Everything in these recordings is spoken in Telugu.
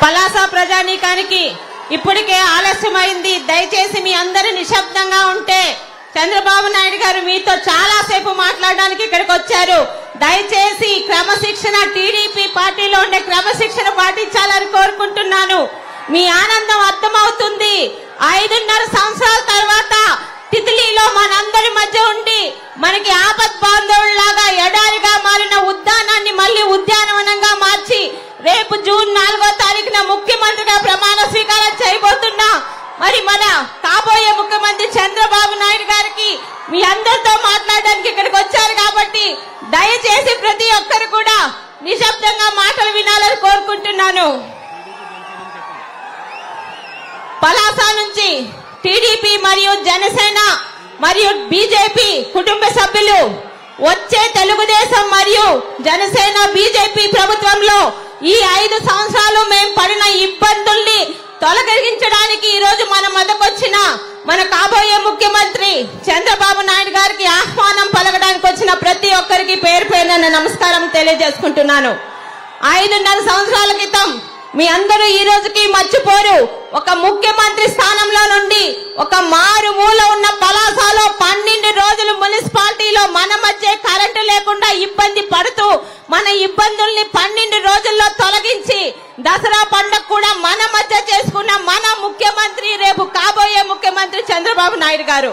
పలాస ప్రజానీకానికి ఇప్పటికే ఆలస్యమైంది. దయచేసి మీ అందరూ నిశ్శబ్దంగా ఉంటే చంద్రబాబు నాయుడు గారు మీతో చాలా సేపు మాట్లాడడానికి ఇక్కడికి వచ్చారు. దయచేసి క్రమశిక్షణ, టీడీపీ పార్టీలో ఉండే క్రమశిక్షణ పాటించాలని కోరుకుంటున్నాను. మీ ఆనందం అర్థమవుతుంది. 5.5 సంవత్సరాల తర్వాత తితిలిలో మనందరి మధ్య ఉండి మనకి ఆపత్ బాంధవుల్లాగా ఎడారిగా మారిన ఉద్యానాన్ని మళ్లీ ఉద్యానవనంగా మార్చి రేపు జూన్ 4వ తారీఖున ముఖ్యమంత్రిగా ప్రమాణ స్వీకారం చేయబోతున్నా మరి మన కాబోయే ముఖ్యమంత్రి చంద్రబాబు నాయుడు గారికి మీ అందరితో మాట్లాడడానికి ఇక్కడికి వచ్చారు కాబట్టి దయచేసి ప్రతి ఒక్కరు కూడా నిశ్శబ్దంగా మాటలు వినాలని కోరుకుంటున్నాను. పలాస నుంచి టీడీపీ మరియు జనసేన మరియు బీజేపీ కుటుంబ సభ్యులు వచ్చే తెలుగుదేశం మరియు జనసేన బీజేపీ ప్రభుత్వంలో ఈ 5 సంవత్సరాలు మేము పడిన ఇబ్బందుల్ని తొలగించడానికి ఈ రోజు మన మధ్యకొచ్చిన మన కాబోయే ముఖ్యమంత్రి చంద్రబాబు నాయుడు గారికి ఆహ్వానం పలకడానికి వచ్చిన ప్రతి ఒక్కరికి పేరు పేరున నమస్కారం తెలియజేసుకుంటున్నాను. 5.5 సంవత్సరాల క్రితం మీ అందరూ ఈ రోజుకి మర్చిపోరు. ఒక ముఖ్యమంత్రి స్థానంలో నుండి ఒక మారుమూల ఉన్న పలాసలో 12 రోజులు మున్సిపాలిటీలో మన మధ్య కరెంటు లేకుండా ఇబ్బంది పడుతూ మన ఇబ్బందుల్ని 12 రోజుల్లో తొలగించి దసరా పండుగ కూడా మన మధ్య చేసుకున్న మన ముఖ్యమంత్రి రేపు కాబోయే ముఖ్యమంత్రి చంద్రబాబు నాయుడు గారు.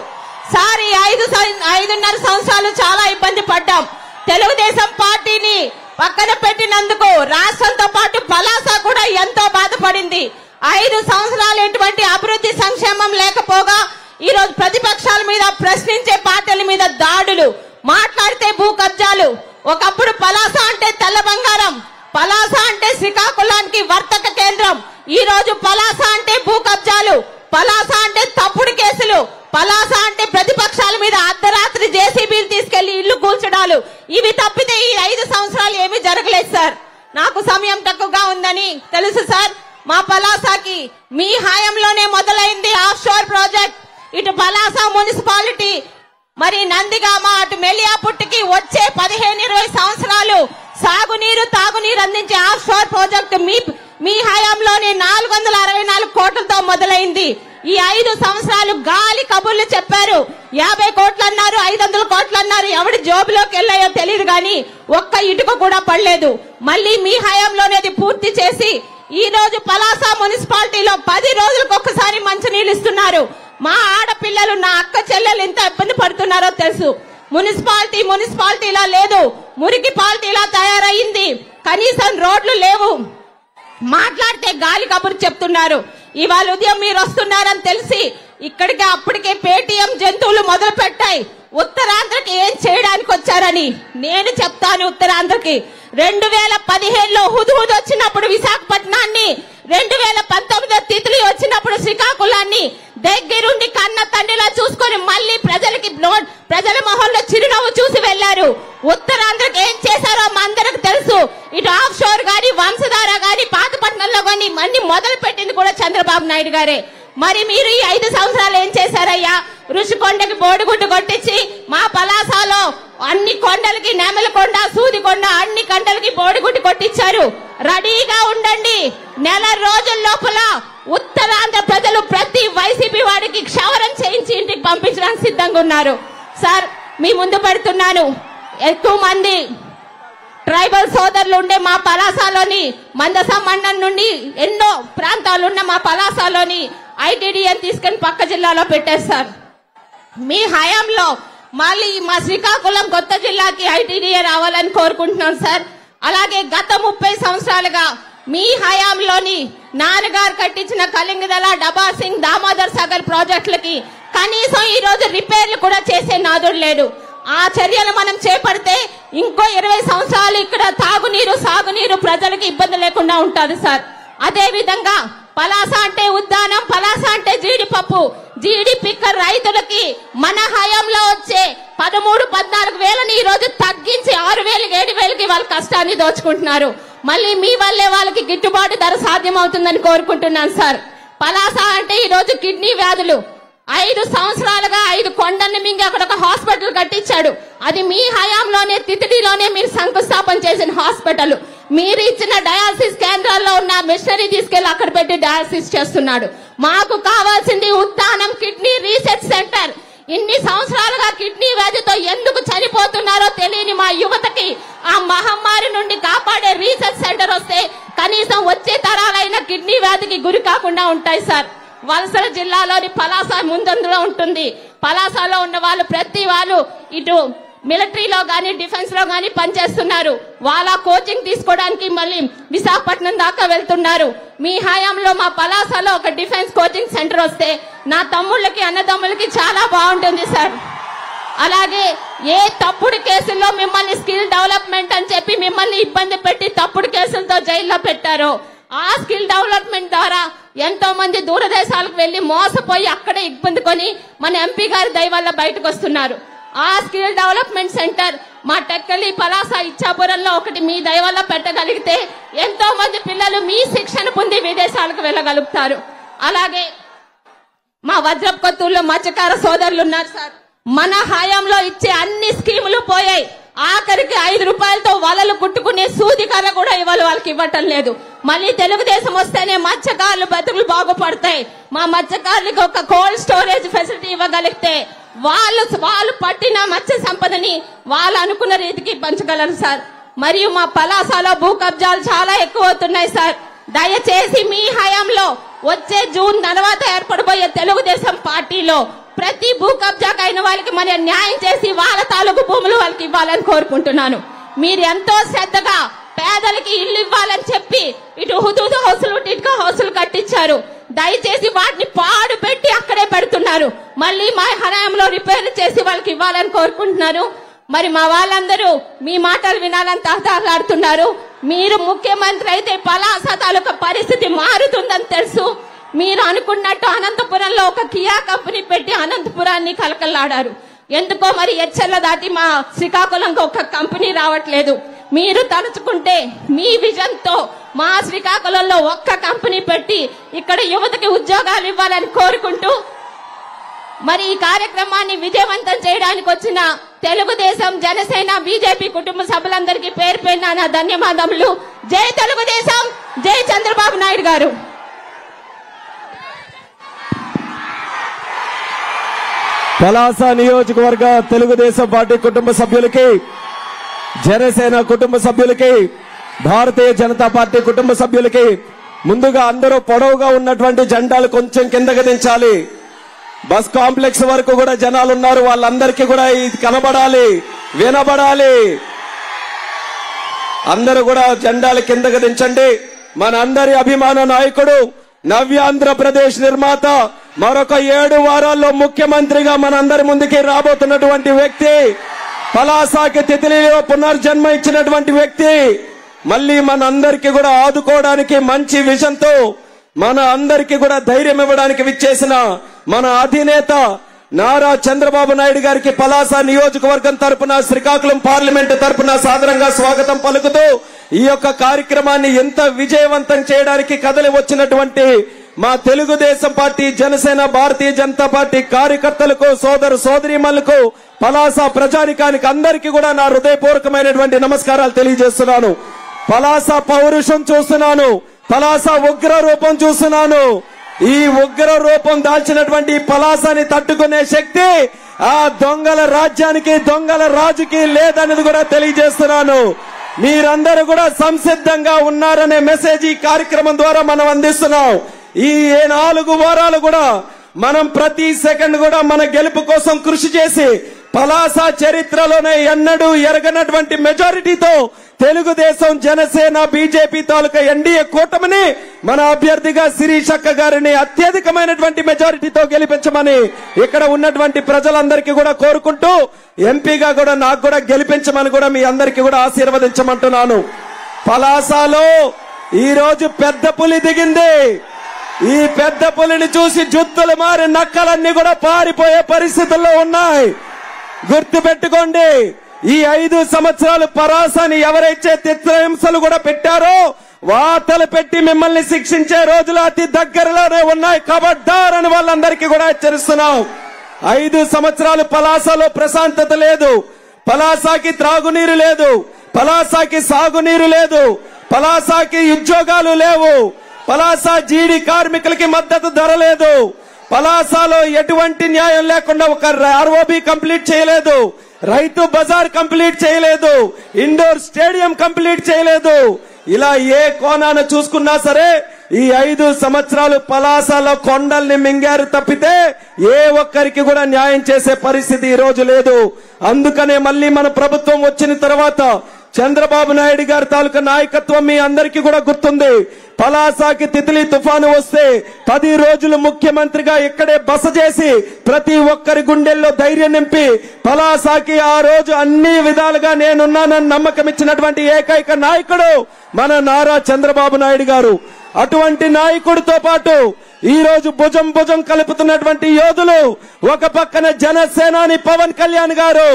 సార్, ఈ 5.5 సంవత్సరాలు చాలా ఇబ్బంది పడ్డాం. తెలుగుదేశం పార్టీని పక్కన పెట్టినందుకు రాష్ట్రంతో పాటు పలాస కూడా ఎంతో బాధపడింది. 5 సంవత్సరాలు ఎటువంటి అభివృద్ధి సంక్షేమం లేకపోగా ఈ రోజు ప్రతిపక్షాల మీద, ప్రశ్నించే పార్టీల మీద దాడులు, మాట్లాడితే భూ కబ్జాలు. ఒకప్పుడు పలాస అంటే తెల్ల బంగారం, పలాస అంటే శ్రీకాకుళానికి వర్తక కేంద్రం. ఈ రోజు పలాస అంటే భూ కబ్జాలు, పలాస అంటే తప్పుడు కేసులు, పలాస అంటే ప్రతిపక్షాల మీద అర్ధరాత్రి జేసీబీలు తీసుకెళ్లి ఇల్లు కూల్చడాలు. ఇవి తప్పితే ఈ 5 సంవత్సరాలు ఏమీ జరగలేదు సార్. నాకు సమయం తక్కువగా ఉందని తెలుసు సార్. మా పలాసకి మీ హయాంలోనే మొదలైంది ఆఫ్ షోర్ ప్రాజెక్ట్. ఇటు పలాస మున్సిపాలిటీ మరి నందిగామ, అటు మెలియాపుట్టికి వచ్చే 15-20 సంవత్సరాలు సాగునీరు, తాగునీరు అందించే ఆఫ్ షోర్ ప్రాజెక్ట్ మీ హయాంలోనే 464 కోట్లతో మొదలైంది. ఈ 5 సంవత్సరాలు గాలి కబుర్లు చెప్పారు. 50 కోట్లు అన్నారు, 500 కోట్లు అన్నారు. ఎవడి జోబులోకి వెళ్ళాయో తెలియదు గాని ఒక్క ఇటుక కూడా పడలేదు. మళ్ళీ మీ హయాంలోనేది పూర్తి చేసి ఈ రోజు పలాస మున్సిపాలిటీలో 10 రోజులకు ఒక్కసారి మంచినీళ్ళు ఇస్తున్నారు. మా ఆడపిల్లలు, నా అక్క చెల్లెలు ఎంత ఇబ్బంది పడుతున్నారో తెలుసు. మున్సిపాలిటీలా లేదు, మురికి పాలిటీలా తయారయ్యింది. కనీసం రోడ్లు లేవు. మాట్లాడితే గాలి కబురు చెప్తున్నారు. ఇవాళ ఉదయం మీరు వస్తున్నారని తెలిసి ఇక్కడికి అప్పటికే పేటీఎం జంతువులు మొదలు పెట్టాయి. ఉత్తరాంధ్రకి ఏం చేయడానికి వచ్చారని నేను చెప్తాను. ఉత్తరాంధ్రకి 2015లో హుదూద్ వచ్చినప్పుడు విశాఖపట్నాన్ని, 2019 తిత్లీ వచ్చినప్పుడు శ్రీకాకుళాన్ని దగ్గరుండి కన్న తండ్రిలా చూసుకొని మళ్ళీ ప్రజల మొహంలో చిరునవ్వు చూసి వెళ్లారు. ఉత్తరాంధ్రకి ఏం చేశారో మా అందరికి తెలుసు. ఇటు ఆఫ్ షోర్ గాని, వంశధార గాని, పాతపట్నంలో గాని అన్ని మొదలు పెట్టింది కూడా చంద్రబాబు నాయుడు గారే. మరి మీరు ఈ 5 సంవత్సరాలు ఏం చేశారయ్యా? ఋషికొండకి బోడిగుడ్డు కొట్టించి మా పలాసలో అన్ని కొండలకి, నెమలకొండ, సూదికొండ అన్ని కొండలకి బోడిగుడ్డు కొట్టించారు. రెడీగా ఉండండి. నెల రోజుల లోపల ఉత్తరాంధ్ర ప్రజలు ప్రతి వైసీపీ వాడికి క్షవరం చేయించి ఇంటికి పంపించడానికి సిద్ధంగా ఉన్నారు. సార్, మీ ముందు పెడుతున్నాను. ఎక్కువ మంది ట్రైబల్ సోదరులు ఉండే మా పలాసలోని మందస మండలం నుండి ఎన్నో ప్రాంతాలు ఉన్న మా పలాసలోని ఐటీడీఏని తీసుకుని పక్క జిల్లాలో పెట్టేస్తారు. మీ హయాంలో మళ్ళీ మా శ్రీకాకుళం కొత్త జిల్లాకి ఐటీడీఏ రావాలని కోరుకుంటున్నాను సార్. అలాగే గత 30 సంవత్సరాలుగా మీ హయాంలోని నాన్నగారు కట్టించిన కళింగదల, డబార్ సింగ్, దామోదర్ సాగర్ ప్రాజెక్టులకి కనీసం ఈ రోజు రిపేర్లు కూడా చేసే నాదుడు లేడు. ఆ చర్యలు మనం చేపడితే ఇంకో 20 సంవత్సరాలు ఇక్కడ తాగునీరు, సాగునీరు ప్రజలకు ఇబ్బంది లేకుండా ఉంటుంది సార్. అదే విధంగా పలాస అంటే ఉద్దానం, పలాస అంటే జీడిపప్పు, జీడి పిక్కర్ రైతులకి మన హయాంలో వచ్చే 13-14 వేలని ఈ రోజు తగ్గించి 6,000-7,000కి వాళ్ళ కష్టాన్ని దోచుకుంటున్నారు. మళ్ళీ మీ వల్లే వాళ్ళకి గిట్టుబాటు ధర సాధ్యం అవుతుందని కోరుకుంటున్నాను సార్. పలాస అంటే ఈ రోజు కిడ్నీ వ్యాధులు 5 సంవత్సరాలుగా 5 కొండల్ని మింగి అక్కడ ఒక హాస్పిటల్ కట్టించాడు. అది మీ హయాంలోనే, తితిడిలోనే మీరు శంకుస్థాపన చేసిన హాస్పిటల్. మీరు ఇచ్చిన డయాలసిస్ కేంద్రాల్లో ఉన్న మిషనరీ తీసుకెళ్లి అక్కడ పెట్టి డయాలసిస్ చేస్తున్నాడు. మాకు కావాల్సింది ఉత్తానం కిడ్నీ రీసెర్చ్ సెంటర్. ఇన్ని సంవత్సరాలుగా కిడ్నీ వ్యాధితో ఎందుకు చనిపోతున్నారో తెలియని మా యువతకి ఆ మహమ్మారి నుండి కాపాడే రీసెర్చ్ సెంటర్ వస్తే కనీసం వచ్చే తరాలైన కిడ్నీ వ్యాధికి గురి కాకుండా ఉంటాయి సార్. వలసల జిల్లాలోని పలాస ముందందులో ఉంటుంది. పలాసలో ఉన్న వాళ్ళు ప్రతి వాళ్ళు ఇటు మిలిటరీలో గానీ డిఫెన్స్ లో గానీ పనిచేస్తున్నారు. వాళ్ళ కోచింగ్ తీసుకోవడానికి మళ్ళీ విశాఖపట్నం దాకా వెళ్తున్నారు. మీ హయాంలో మా పలాసలో ఒక డిఫెన్స్ కోచింగ్ సెంటర్ వస్తే నా తమ్ముళ్ళకి అన్నదమ్ములకి చాలా బాగుంటుంది సార్. అలాగే ఏ తప్పుడు కేసుల్లో మిమ్మల్ని స్కిల్ డెవలప్మెంట్ అని చెప్పి మిమ్మల్ని ఇబ్బంది పెట్టి తప్పుడు కేసులతో జైల్లో పెట్టారో ఆ స్కిల్ డెవలప్మెంట్ ద్వారా ఎంతో మంది దూరదేశాలకు వెళ్లి మోసపోయి అక్కడే ఇబ్బంది కొని మన ఎంపీ గారి దయ వల్ల బయటకు వస్తున్నారు. ఆ స్కిల్ డెవలప్మెంట్ సెంటర్ మా టెక్కలి పలాస ఇచ్చాపురంలో ఒకటి మీ దయ వల్ల పెట్టగలిగితే ఎంతో మంది పిల్లలు మీ శిక్షణ పొంది విదేశాలకు వెళ్ళగలుగుతారు. అలాగే మా వజ్రపు కొత్తూరులో మత్స్యకార సోదరులు ఉన్నారు సార్. మన హయాంలో ఇచ్చే అన్ని స్కీములు పోయాయి. ఆఖరికి 5 రూపాయలతో వలలు కుట్టుకునే సూది కర్ర కూడా ఇవాళ వాళ్ళకి ఇవ్వటం లేదు. మళ్ళీ తెలుగుదేశం వస్తేనే మత్స్యకారులు బతుకులు బాగుపడతాయి. మా మత్స్యకారులకు ఒక కోల్డ్ స్టోరేజ్ ఫెసిలిటీ ఇవ్వగలిగితే వాళ్ళు పట్టిన మత్స్య సంపదని వాళ్ళు అనుకున్న రీతికి పంచగలరు సార్. మరియు మా పలాసలో భూ కబ్జాలు చాలా ఎక్కువ అవుతున్నాయి సార్. దయచేసి మీ హయాంలో వచ్చే జూన్ తర్వాత ఏర్పడబోయే తెలుగుదేశం పార్టీలో ప్రతి భూ కబ్జాకైన వాళ్ళకి మన న్యాయం చేసి వాళ్ళ తాలూకు భూములు వాళ్ళకి ఇవ్వాలని కోరుకుంటున్నాను. మీరు ఎంతో శ్రద్ధగా పేదలకి ఇల్లు ఇవ్వాలని చెప్పి ఇటు హుదూదు హౌసులు టిట్కా హౌసులు కట్టించారు. దయచేసి వాటిని పాడు పెట్టి అక్కడే పెడుతున్నారు. మళ్ళీ మా హయాంలో రిపేర్లు చేసి వాళ్ళకి ఇవ్వాలని కోరుకుంటున్నారు. మరి మా వాళ్ళందరూ మీ మాటలు వినాలని తహతహలాడుతున్నారు. మీరు ముఖ్యమంత్రి అయితే పలాస తాలూకా పరిస్థితి మారుతుందని తెలుసు. మీరు అనుకున్నట్టు అనంతపురంలో ఒక కియా కంపెనీ పెట్టి అనంతపురాన్ని కలకల్లాడారు. ఎందుకో మరి ఎచ్చర్ల దాటి మా శ్రీకాకుళంకి ఒక కంపెనీ రావట్లేదు. మీరు తలుచుకుంటే మీ విజన్ తో మా శ్రీకాకుళంలో ఒక్క కంపెనీ పెట్టి ఇక్కడ యువతకి ఉద్యోగాలు ఇవ్వాలని కోరుకుంటూ మరి ఈ కార్యక్రమాన్ని విజయవంతం చేయడానికి వచ్చిన తెలుగుదేశం, జనసేన, బీజేపీ కుటుంబ సభ్యులందరికీ పేరు పేరున నా ధన్యవాదములు. జై తెలుగుదేశం, జై చంద్రబాబు నాయుడు గారు. పలాస నియోజకవర్గ తెలుగుదేశం పార్టీ కుటుంబ సభ్యులకి, జనసేన కుటుంబ సభ్యులకి, భారతీయ జనతా పార్టీ కుటుంబ సభ్యులకి ముందుగా అందరూ పొడవుగా ఉన్నటువంటి జెండాలు కొంచెం కిందకి దించాలి. బస్ కాంప్లెక్స్ వరకు కూడా జనాలు ఉన్నారు. వాళ్ళందరికీ కూడా ఇది కనబడాలి, వినబడాలి. అందరూ కూడా జెండాలు కిందకి దించండి. మన అందరి అభిమాన నాయకుడు, నవ్యాంధ్రప్రదేశ్ నిర్మాత, మరొక 7 వారాల్లో ముఖ్యమంత్రిగా మనందరి ముందుకి రాబోతున్నటువంటి వ్యక్తి, పలాసకి తితిలిలో పునర్జన్మ ఇచ్చినటువంటి వ్యక్తి, మళ్ళీ మన అందరికీ కూడా ఆదుకోవడానికి మంచి విజన్ తో మన అందరికీ కూడా ధైర్యం ఇవ్వడానికి విచ్చేసిన మన అధినేత నారా చంద్రబాబు నాయుడు గారికి పలాస నియోజకవర్గం తరపున, శ్రీకాకుళం పార్లమెంట్ తరపున సాదరంగా స్వాగతం పలుకుతూ ఈ యొక్క కార్యక్రమాన్ని ఎంత విజయవంతం చేయడానికి కదలి వచ్చినటువంటి మా తెలుగుదేశం పార్టీ, జనసేన, భారతీయ జనతా పార్టీ కార్యకర్తలకు, సోదరు సోదరీమణులకు, పలాస ప్రజానికానికి అందరికీ కూడా నా హృదయపూర్వకమైనటువంటి నమస్కారాలు తెలియజేస్తున్నాను. పలాస పౌరుషం చూస్తున్నాను, పలాస ఉగ్ర రూపం చూస్తున్నాను. ఈ ఉగ్ర రూపం దాల్చినటువంటి పలాసని తట్టుకునే శక్తి ఆ దొంగల రాజ్యానికి, దొంగల రాజుకి లేదనేది కూడా తెలియజేస్తున్నాను. మీరందరూ కూడా సంసిద్ధంగా ఉన్నారనే మెసేజ్ ఈ కార్యక్రమం ద్వారా మనం అందిస్తున్నాం. ఈ 4 వారాలు కూడా మనం ప్రతి సెకండ్ కూడా మన గెలుపు కోసం కృషి చేసి పలాస చరిత్రలోనే ఎన్నడూ ఎరగనటువంటి మెజారిటీతో తెలుగుదేశం, జనసేన, బీజేపీ తాలూకా ఎన్డీఏ కూటమిని మన అభ్యర్థిగా శిరీషక్క గారిని అత్యధికమైనటువంటి మెజారిటీతో గెలిపించమని ఇక్కడ ఉన్నటువంటి ప్రజలందరికీ కూడా కోరుకుంటూ, ఎంపీగా కూడా నాకు కూడా గెలిపించమని కూడా మీ అందరికీ కూడా ఆశీర్వదించమంటున్నాను. పలాసలో ఈ రోజు పెద్ద పులి దిగింది. ఈ పెద్ద పులిని చూసి జుత్తులు మారి నక్కలన్నీ కూడా పారిపోయే పరిస్థితుల్లో ఉన్నాయి. గుర్తు పెట్టుకోండి, ఈ 5 సంవత్సరాలు పలాసని ఎవరైతే చిత్రహింసలు కూడా పెట్టారో వార్తలు పెట్టి మిమ్మల్ని శిక్షించే రోజులు అతి దగ్గరలోనే ఉన్నాయి. ఖబర్దార్ వాళ్ళందరికీ కూడా హెచ్చరిస్తున్నాం. 5 సంవత్సరాలు పలాసలో ప్రశాంతత లేదు, పలాసకి త్రాగునీరు లేదు, పలాసకి సాగునీరు లేదు, పలాసకి ఉద్యోగాలు లేవు, పలాస జీడి కార్మికులకి మద్దతు ధర లేదు, పలాసలో ఎటువంటి న్యాయం లేకుండా ఒక ఆర్ఓబి కంప్లీట్ చేయలేదు, రైతు బజార్ కంప్లీట్ చేయలేదు, ఇండోర్ స్టేడియం కంప్లీట్ చేయలేదు. ఇలా ఏ కోణాన్ని చూసుకున్నా సరే ఈ 5 సంవత్సరాలు పలాసలో కొండల్ని మింగారు తప్పితే ఏ ఒక్కరికి కూడా న్యాయం చేసే పరిస్థితి ఈ రోజు లేదు. అందుకనే మళ్ళీ మన ప్రభుత్వం వచ్చిన తర్వాత చంద్రబాబు నాయుడు గారి తాలూకా నాయకత్వం మీ అందరికీ కూడా గుర్తుంది. పలాసకి తిత్లీ తుఫాను వస్తే 10 రోజులు ముఖ్యమంత్రిగా ఇక్కడే బస చేసి ప్రతి ఒక్కరి గుండెల్లో ధైర్యం నింపి పలాసకి ఆ రోజు అన్ని విధాలుగా నేనున్నానని నమ్మకం ఇచ్చినటువంటి ఏకైక నాయకుడు మన నారా చంద్రబాబు నాయుడు గారు. అటువంటి నాయకుడితో పాటు ఈ రోజు భుజం భుజం కలుపుతున్నటువంటి యోధులు, ఒక పక్కన జనసేనాని పవన్ కళ్యాణ్ గారు,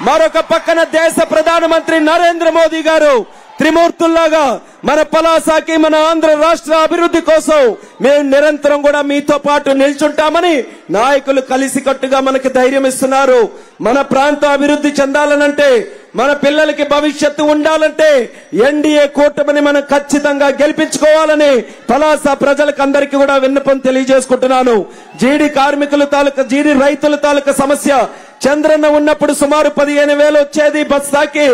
మరొక పక్కన దేశ ప్రధానమంత్రి నరేంద్ర మోదీ గారు, త్రిమూర్తుల్లాగా మన పలాసకి మన ఆంధ్ర రాష్ట్ర అభివృద్ధి కోసం మేము నిరంతరం కూడా మీతో పాటు నిల్చుంటామని నాయకులు కలిసికట్టుగా మనకి ధైర్యం ఇస్తున్నారు. మన ప్రాంతం అభివృద్ధి చెందాలనంటే, మన పిల్లలకి భవిష్యత్తు ఉండాలంటే ఎన్డీఏ కూటమిని మనం ఖచ్చితంగా గెలిపించుకోవాలని పలాస ప్రజలకు అందరికీ కూడా విన్నపం తెలియజేసుకుంటున్నాను. జీడి కార్మికుల తాలూకా, జీడి రైతుల తాలూకా సమస్య చంద్రన్న ఉన్నప్పుడు సుమారు 15,000 వచ్చేది బస్తాకి,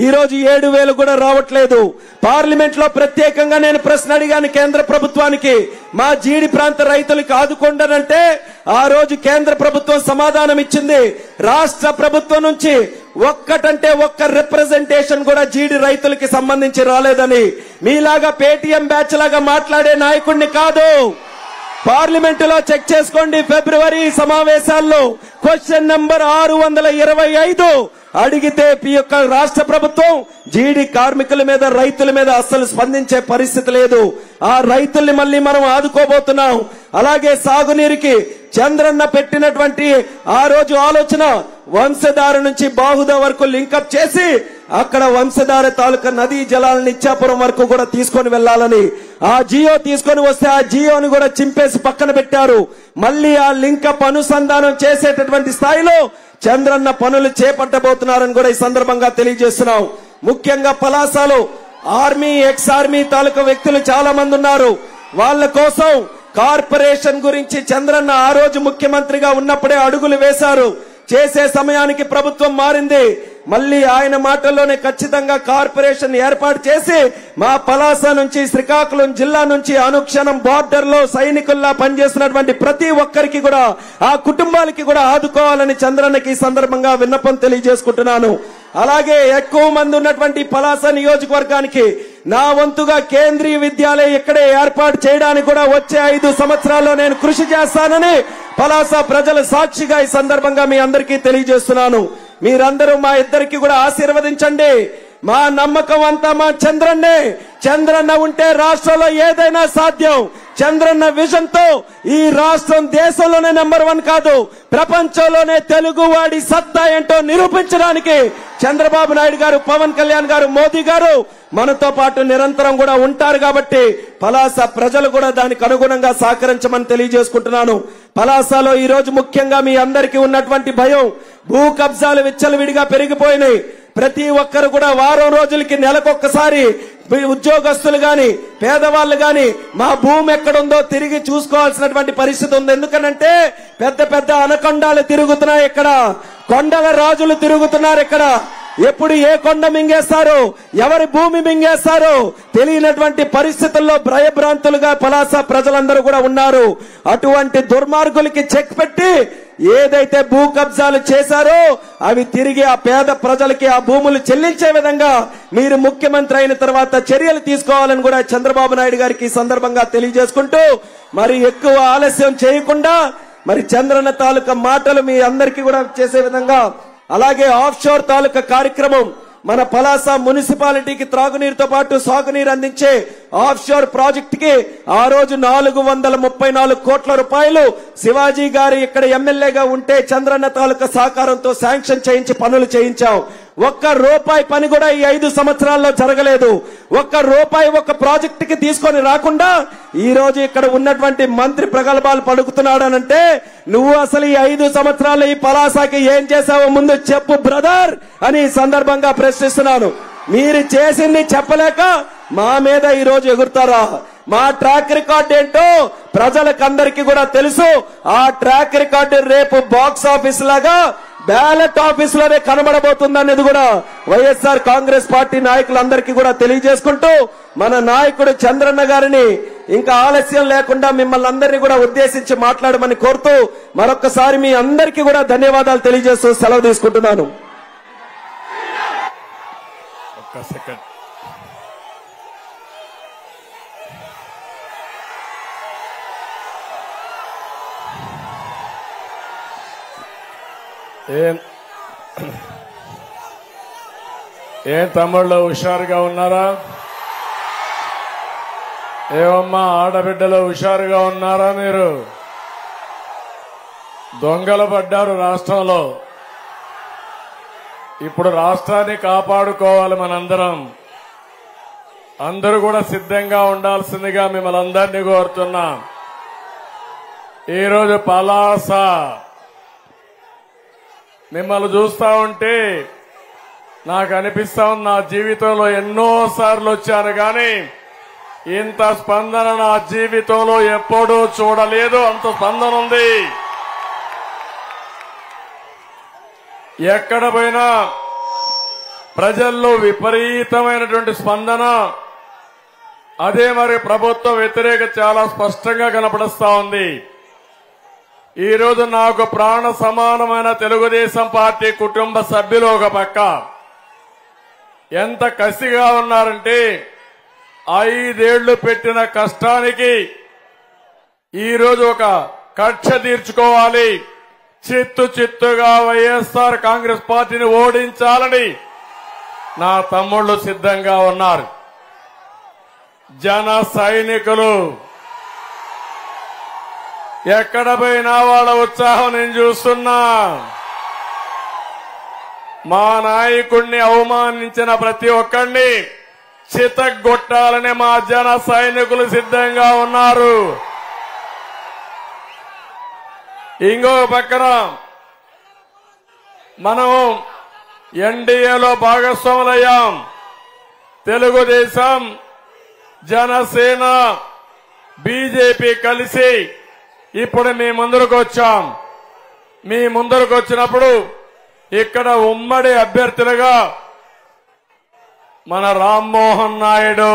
ఈ రోజు 7,000 కూడా రావట్లేదు. పార్లమెంట్ లో ప్రత్యేకంగా నేను ప్రశ్న అడిగాను కేంద్ర ప్రభుత్వానికి, మా జీడి ప్రాంత రైతులకు ఆదుకోండనంటే ఆ రోజు కేంద్ర ప్రభుత్వం సమాధానం ఇచ్చింది, రాష్ట్ర ప్రభుత్వం నుంచి ఒక్కటంటే ఒక్క రిప్రజెంటేషన్ కూడా జీడి రైతులకి సంబంధించి రాలేదని. మీలాగా పేటీఎం బ్యాచ్ లాగా మాట్లాడే నాయకుడిని కాదు. పార్లమెంటులో చెక్ చేసుకోండి. ఫిబ్రవరి సమావేశాల్లో క్వశ్చన్ నంబర్ 625 అడిగితే ఈ యొక్క రాష్ట్ర ప్రభుత్వం జీడి కార్మికుల మీద, రైతుల మీద అస్సలు స్పందించే పరిస్థితి లేదు. ఆ రైతుల్ని మళ్ళీ మనం ఆదుకోబోతున్నాం. అలాగే సాగునీరుకి చంద్రన్న పెట్టినటువంటి ఆ రోజు ఆలోచన, వంశధార నుంచి బాహుద వరకు లింకప్ చేసి అక్కడ వంశధార తాలూకా నదీ జలాలను ఇచ్చాపురం వరకు కూడా తీసుకొని వెళ్లాలని ఆ జియో తీసుకొని వస్తే ఆ జియోని కూడా చింపేసి పక్కన పెట్టారు. మళ్ళీ ఆ లింకప్ అనుసంధానం చేసేటటువంటి స్థాయిలో చంద్రన్న పనులు చేపట్టబోతున్నారని కూడా ఈ సందర్భంగా తెలియజేస్తున్నాం. ముఖ్యంగా పలాసలో ఆర్మీ, ఎక్స్ ఆర్మీ తాలూకా వ్యక్తులు చాలా మంది ఉన్నారు. వాళ్ళ కోసం కార్పొరేషన్ గురించి చంద్రన్న ఆ రోజు ముఖ్యమంత్రిగా ఉన్నప్పుడే అడుగులు వేశారు. చేసే సమయానికి ప్రభుత్వం మారింది. మళ్ళీ ఆయన మాటల్లోనే ఖచ్చితంగా కార్పొరేషన్ ఏర్పాటు చేసి మా పలాస నుంచి, శ్రీకాకుళం జిల్లా నుంచి అనుక్షణం బార్డర్ లో సైనికుల్లా పనిచేస్తున్నటువంటి ప్రతి ఒక్కరికి కూడా, ఆ కుటుంబాలకి కూడా ఆదుకోవాలని చంద్రన్నకి ఈ సందర్భంగా విన్నపం తెలియజేసుకుంటున్నాను. అలాగే ఎక్కువ మంది ఉన్నటువంటి పలాస నియోజకవర్గానికి నా వంతుగా కేంద్రీయ విద్యాలయం ఇక్కడే ఏర్పాటు చేయడానికి కూడా వచ్చే 5 సంవత్సరాల్లో నేను కృషి చేస్తానని పలాస ప్రజల సాక్షిగా ఈ సందర్భంగా మీ అందరికీ తెలియజేస్తున్నాను. మీరందరూ మా ఇద్దరికి కూడా ఆశీర్వదించండి. మా నమ్మకం అంతా మా చంద్రన్నే. చంద్రన్న ఉంటే రాష్ట్రంలో ఏదైనా సాధ్యం. చంద్రన్న విజన్ తో ఈ రాష్ట్రం దేశంలోనే నెంబర్ 1 కాదు, ప్రపంచంలోనే తెలుగువాడి సత్తా ఏంటో నిరూపించడానికి చంద్రబాబు నాయుడు గారు, పవన్ కళ్యాణ్ గారు, మోదీ గారు మనతో పాటు నిరంతరం కూడా ఉంటారు. కాబట్టి పలాస ప్రజలు కూడా దానికి అనుగుణంగా సహకరించమని తెలియజేసుకుంటున్నాను. పలాసలో ఈ రోజు ముఖ్యంగా మీ అందరికీ ఉన్నటువంటి భయం, భూ కబ్జాలు విచ్చలవిడిగా పెరిగిపోయినాయి. ప్రతి ఒక్కరు కూడా వారం రోజులకి నెలకొక్కసారి ఉద్యోగస్తులు గాని, పేదవాళ్లు గాని మా భూమి ఎక్కడుందో తిరిగి చూసుకోవాల్సినటువంటి పరిస్థితి ఉంది. ఎందుకనంటే పెద్ద పెద్ద అనకొండాలు తిరుగుతున్నాయి ఇక్కడ, కొండల రాజులు తిరుగుతున్నారు ఇక్కడ. ఎప్పుడు ఏ కొండ మింగేస్తారో, ఎవరి భూమి మింగేస్తారో తెలియనటువంటి పరిస్థితుల్లో భయభ్రాంతులుగా పలాస ప్రజలందరూ కూడా ఉన్నారు. అటువంటి దుర్మార్గులకి చెక్ పెట్టి ఏదైతే భూ కబ్జాలు చేశారో అవి తిరిగి ఆ పేద ప్రజలకి ఆ భూములు చెల్లించే విధంగా మీరు ముఖ్యమంత్రి అయిన తర్వాత చర్యలు తీసుకోవాలని కూడా చంద్రబాబు నాయుడు గారికి ఈ సందర్భంగా తెలియజేసుకుంటూ, మరి ఎక్కువ ఆలస్యం చేయకుండా మరి చంద్రన్న తాలూకా మాటలు మీ అందరికీ కూడా చేసే విధంగా, అలాగే ఆఫ్ షోర్ తాలూకా కార్యక్రమం మన పలాస మున్సిపాలిటీకి త్రాగునీరుతో పాటు సాగునీరు అందించే ఆఫ్ షోర్ ప్రాజెక్ట్ కి ఆ రోజు 434 కోట్ల రూపాయలు శివాజీ గారు ఇక్కడ ఎమ్మెల్యేగా ఉంటే చంద్రన్న తాలూకా సహకారంతో శాంక్షన్ చేయించి పనులు చేయించాం. ఒక్క రూపాయి పని కూడా ఈ 5 సంవత్సరాల్లో జరగలేదు. ఒక్క రూపాయి ఒక ప్రాజెక్ట్ కి తీసుకొని రాకుండా ఈ రోజు ఇక్కడ ఉన్నటువంటి మంత్రి ప్రగల్భాలు పలుకుతున్నాడనంటే నువ్వు అసలు ఈ 5 సంవత్సరాలు ఈ పలాసకి ఏం చేశావో ముందు చెప్పు బ్రదర్ అని సందర్భంగా ప్రశ్నిస్తున్నాను. మీరు చేసింది చెప్పలేక మా మీద ఈ రోజు ఎగురుతారా? మా ట్రాక్ రికార్డ్ ఏంటో ప్రజలకందరికీ కూడా తెలుసు. ఆ ట్రాక్ రికార్డు రేపు బాక్స్ ఆఫీస్ లాగా బ్యాలెట్ ఆఫీస్ లోనే కనబడబోతుందనేది కూడా వైఎస్ఆర్ కాంగ్రెస్ పార్టీ నాయకులందరికీ కూడా తెలియజేసుకుంటూ, మన నాయకుడు చంద్రన్న గారిని ఇంకా ఆలస్యం లేకుండా మిమ్మల్ని అందరినీ కూడా ఉద్దేశించి మాట్లాడమని కోరుతూ మరొకసారి మీ అందరికీ కూడా ధన్యవాదాలు తెలియజేస్తూ సెలవు తీసుకుంటున్నాను. ఏం తమ్ముళ్ళు హుషారుగా ఉన్నారా? ఏమమ్మా ఆడబిడ్డలు హుషారుగా ఉన్నారా? మీరు దొంగలు పడ్డారు రాష్ట్రంలో. ఇప్పుడు రాష్ట్రాన్ని కాపాడుకోవాలి మనందరం. అందరూ కూడా సిద్ధంగా ఉండాల్సిందిగా మిమ్మల్ని అందరినీ కోరుతున్నా. ఈరోజు పలాస మిమ్మల్ని చూస్తా ఉంటే నాకు అనిపిస్తా ఉంది, నా జీవితంలో ఎన్నో సార్లు వచ్చాను కానీ ఇంత స్పందన నా జీవితంలో ఎప్పుడూ చూడలేదు. అంత స్పందన ఉంది. ఎక్కడ పోయినా ప్రజల్లో విపరీతమైనటువంటి స్పందన. అదే మరి ప్రభుత్వ వ్యతిరేకత చాలా స్పష్టంగా కనపడుస్తా ఉంది. ఈ రోజు నాకు ప్రాణ సమానమైన తెలుగుదేశం పార్టీ కుటుంబ సభ్యులు ఒక పక్క ఎంత కసిగా ఉన్నారంటే 5 ఏళ్లు పెట్టిన కష్టానికి ఈరోజు ఒక కక్ష తీర్చుకోవాలి, చిత్తుగా వైఎస్ఆర్ కాంగ్రెస్ పార్టీని ఓడించాలని నా తమ్ముళ్లు సిద్ధంగా ఉన్నారు. జన సైనికులు ఎక్కడ పోయినా వాళ్ళ ఉత్సాహం నేను చూస్తున్నా. మా నాయకుడిని అవమానించిన ప్రతి ఒక్కరిని చితగ్గొట్టాలని మా జన సైనికులు సిద్ధంగా ఉన్నారు. ఇంకో పక్కన మనం ఎన్డీఏలో భాగస్వాములయ్యాం. తెలుగుదేశం, జనసేన, బీజేపీ కలిసి ఇప్పుడు మీ ముందరకు వచ్చాం. మీ ముందరకు వచ్చినప్పుడు ఇక్కడ ఉమ్మడి అభ్యర్థులుగా మన రామ్మోహన్ నాయుడు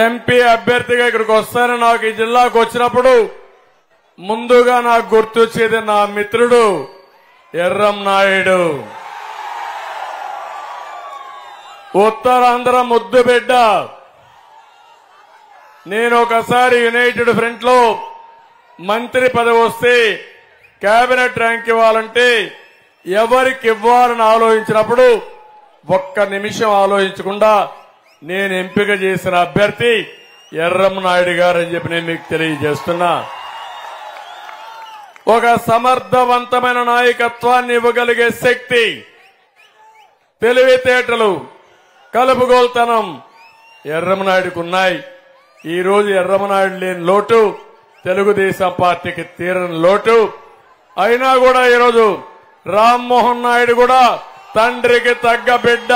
ఎంపీ అభ్యర్థిగా ఇక్కడికి వస్తానని నాకు ఈ జిల్లాకు వచ్చినప్పుడు ముందుగా నాకు గుర్తొచ్చేది నా మిత్రుడు ఎర్రం నాయుడు. ఉత్తరాంధ్ర ముద్దు బిడ్డ. నేను ఒకసారి యునైటెడ్ ఫ్రంట్ లో మంత్రి పదవి వస్తే కేబినెట్ ర్యాంక్ ఇవ్వాలంటే ఎవరికి ఇవ్వాలని ఆలోచించినప్పుడు ఒక్క నిమిషం ఆలోచించకుండా నేను ఎంపిక చేసిన అభ్యర్థి ఎర్రం నాయుడు గారు అని చెప్పి నేను మీకు తెలియజేస్తున్నా. ఒక సమర్థవంతమైన నాయకత్వాన్ని ఇవ్వగలిగే శక్తి, తెలివితేటలు, కలుపుగోల్తనం ఎర్రమనాయుడుకు ఉన్నాయి. ఈ రోజు ఎర్రమనాయుడు లేని లోటు తెలుగుదేశం పార్టీకి తీరని లోటు. అయినా కూడా ఈరోజు రామ్మోహన్ నాయుడు కూడా తండ్రికి తగ్గ బిడ్డ.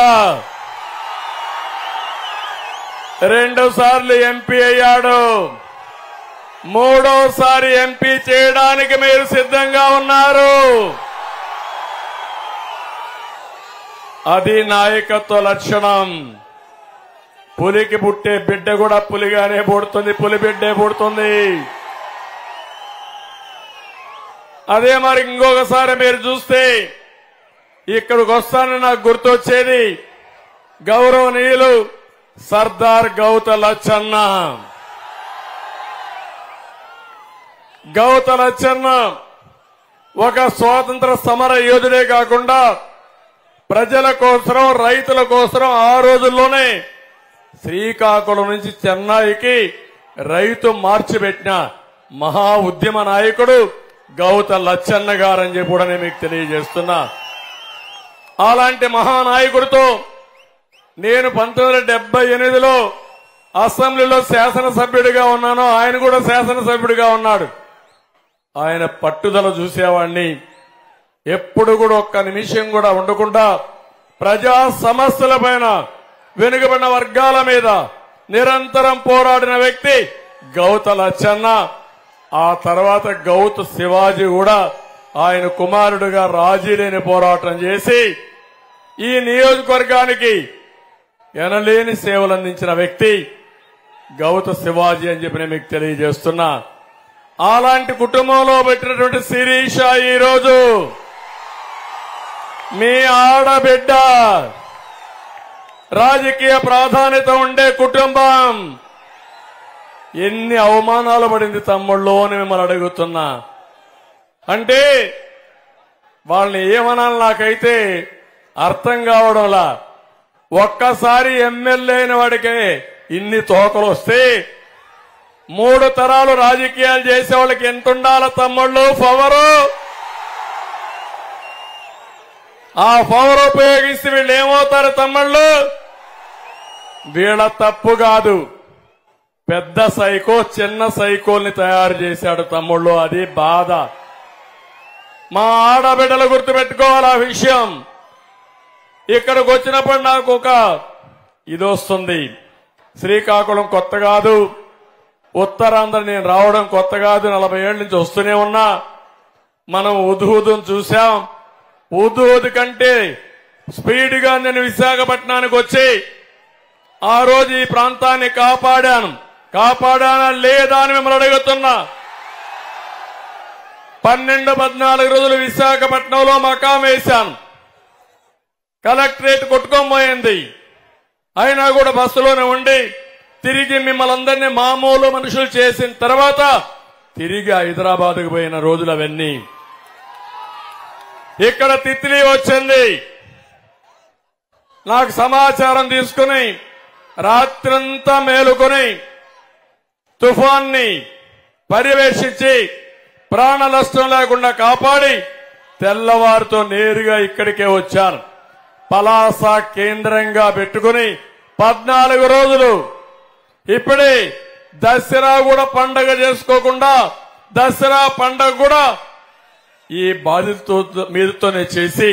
2 సార్లు ఎంపీ అయ్యాడు. 3వసారి ఎంపీ చేయడానికి మీరు సిద్ధంగా ఉన్నారు. అది నాయకత్వ లక్షణం. పులికి పుట్టే బిడ్డ కూడా పులిగానే పుడుతుంది, పులి బిడ్డే పుడుతుంది. అదే మరి ఇంకొకసారి మీరు చూస్తే ఇక్కడికి వస్తానని నాకు గుర్తొచ్చేది గౌరవనీయులు సర్దార్ గౌత లచ్చన్న. గౌత లచ్చన్న ఒక స్వాతంత్ర సమర యోధుడే కాకుండా ప్రజల కోసం, రైతుల కోసం ఆ రోజుల్లోనే శ్రీకాకుళం నుంచి చెన్నైకి రైతు మార్చి పెట్టిన మహా ఉద్యమ నాయకుడు గౌత లచ్చన్న గారని చెప్పి కూడా నేను మీకు తెలియజేస్తున్నా. అలాంటి మహానాయకుడితో నేను 1978లో అసెంబ్లీలో శాసనసభ్యుడిగా ఉన్నాను. ఆయన కూడా శాసనసభ్యుడిగా ఉన్నాడు. ఆయన పట్టుదల చూసేవాడిని. ఎప్పుడు కూడా ఒక్క నిమిషం కూడా ఉండకుండా ప్రజా సమస్యలపైన వెనుకబడిన వర్గాల మీద నిరంతరం పోరాడిన వ్యక్తి గౌత లచ్చన్న. ఆ తర్వాత గౌత శివాజీ కూడా ఆయన కుమారుడుగా రాజీ లేని పోరాటం చేసి ఈ నియోజకవర్గానికి ఎనలేని సేవలు అందించిన వ్యక్తి గౌత శివాజీ అని చెప్పి నేను మీకు తెలియజేస్తున్నా. అలాంటి కుటుంబంలో పెట్టినటువంటి శిరీష ఈరోజు మీ ఆడబిడ్డ, రాజకీయ ప్రాధాన్యత ఉండే కుటుంబం. ఎన్ని అవమానాలు పడింది తమ్ముళ్ళు అని మిమ్మల్ని అడుగుతున్నా. అంటే వాళ్ళని ఏమనాలి నాకైతే అర్థం కావడంలా. ఒక్కసారి ఎమ్మెల్యే అయిన వాడికే ఇన్ని తోకలు వస్తే 3 తరాలు రాజకీయాలు చేసే వాళ్ళకి ఎంత ఉండాల తమ్ముళ్ళు పవరు? ఆ పవర్ ఉపయోగిస్తే వీళ్ళు ఏమవుతారు తమ్ముళ్ళు? వీళ్ళ తప్పు కాదు, పెద్ద సైకో చిన్న సైకోల్ని తయారు చేశాడు తమ్ముళ్ళు. అది బాధ. మా ఆడబిడ్డలు గుర్తుపెట్టుకోవాలి ఆ విషయం. ఇక్కడికి వచ్చినప్పుడు నాకు ఒక ఇది వస్తుంది. శ్రీకాకుళం కొత్త కాదు, ఉత్తరాంధ్ర నేను రావడం కొత్త కాదు, 40 ఏళ్ల నుంచి వస్తూనే ఉన్నా. మనం ఉదుహుదును చూశాం. ఉదుహుదు కంటే స్పీడ్ గా నేను విశాఖపట్నానికి వచ్చి ఆ రోజు ఈ ప్రాంతాన్ని కాపాడానా లేదా అని మిమ్మల్ని అడుగుతున్నా. 12-14 రోజులు విశాఖపట్నంలో మకాం వేశాను. కలెక్టరేట్ కొట్టుకోబోయింది. అయినా కూడా బస్సులోనే ఉండి తిరిగి మిమ్మల్ని అందరినీ మామూలు మనుషులు చేసిన తర్వాత తిరిగి హైదరాబాద్కు పోయిన రోజులు అవన్నీ. ఇక్కడ తిత్లీ వచ్చింది. నాకు సమాచారం తీసుకుని రాత్రంతా మేలుకొని తుఫాన్ని పర్యవేక్షించి ప్రాణ నష్టం లేకుండా కాపాడి తెల్లవారితో నేరుగా ఇక్కడికే వచ్చాను. పలాస కేంద్రంగా పెట్టుకుని 14 రోజులు ఇప్పుడే దసరా కూడా పండగ చేసుకోకుండా దసరా పండగ కూడా ఈ బాధితులతో మీదతోనే చేసి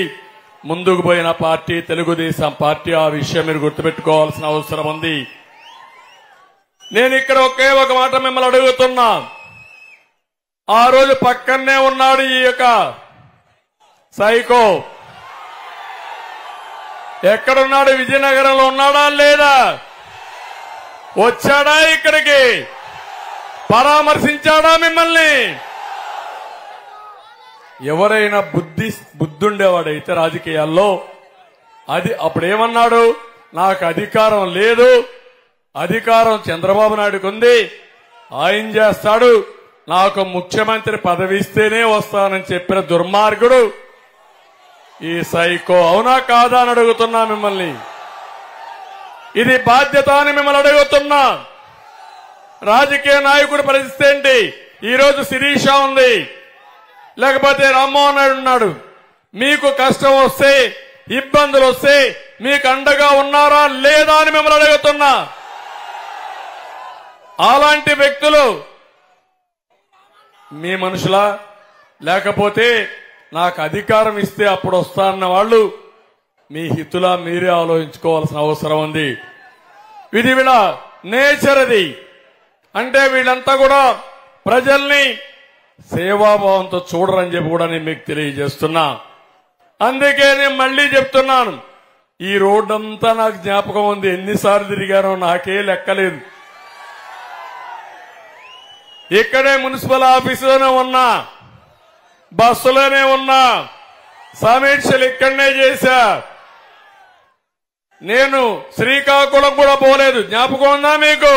ముందుకు పోయిన పార్టీ తెలుగుదేశం పార్టీ. ఆ విషయం మీరు గుర్తుపెట్టుకోవాల్సిన అవసరం ఉంది. నేను ఇక్కడ ఒకే ఒక మాట మిమ్మల్ని అడుగుతున్నా. ఆ రోజు పక్కనే ఉన్నాడు ఈ యొక్క సైకో. ఎక్కడున్నాడు? విజయనగరంలో ఉన్నాడా లేదా? వచ్చాడా ఇక్కడికి? పరామర్శించాడా మిమ్మల్ని? ఎవరైనా బుద్ధుండేవాడైతే రాజకీయాల్లో అది అప్పుడేమన్నాడు? నాకు అధికారం లేదు, అధికారం చంద్రబాబు నాయుడుకు ఉంది, ఆయన చేస్తాడు, నాకు ముఖ్యమంత్రి పదవి ఇస్తేనే వస్తానని చెప్పిన దుర్మార్గుడు ఈ సైకో. అవునా కాదా అని అడుగుతున్నా మిమ్మల్ని. ఇది బాధ్యత అని మిమ్మల్ని అడుగుతున్నా. రాజకీయ నాయకుడి పరిస్థితి ఏంటి? ఈరోజు శిరీష ఉంది, లేకపోతే రామ్మోహన్ నాయుడు ఉన్నాడు. మీకు కష్టం వస్తే, ఇబ్బందులు వస్తే మీకు అండగా ఉన్నారా లేదా అని మిమ్మల్ని అడుగుతున్నా. అలాంటి వ్యక్తులు మీ మనుషులా? లేకపోతే నాకు అధికారం ఇస్తే అప్పుడు వస్తానన్న వాళ్ళు మీ హితులా? మీరే ఆలోచించుకోవాల్సిన అవసరం ఉంది. ఇది వీళ్ళ నేచర్. అది అంటే వీళ్ళంతా కూడా ప్రజల్ని సేవాభావంతో చూడరని చెప్పి కూడా నేను మీకు తెలియజేస్తున్నా. అందుకే నేను మళ్లీ చెప్తున్నాను, ఈ రోడ్డంతా నాకు జ్ఞాపకం ఉంది. ఎన్నిసార్లు తిరిగానో నాకే లెక్కలేదు. ఇక్కడే మున్సిపల్ ఆఫీసులోనే ఉన్నా, బస్సులోనే ఉన్నా, సమీక్షలు ఇక్కడనే చేశా. నేను శ్రీకాకుళం కూడా పోలేదు. జ్ఞాపకం ఉందా మీకు?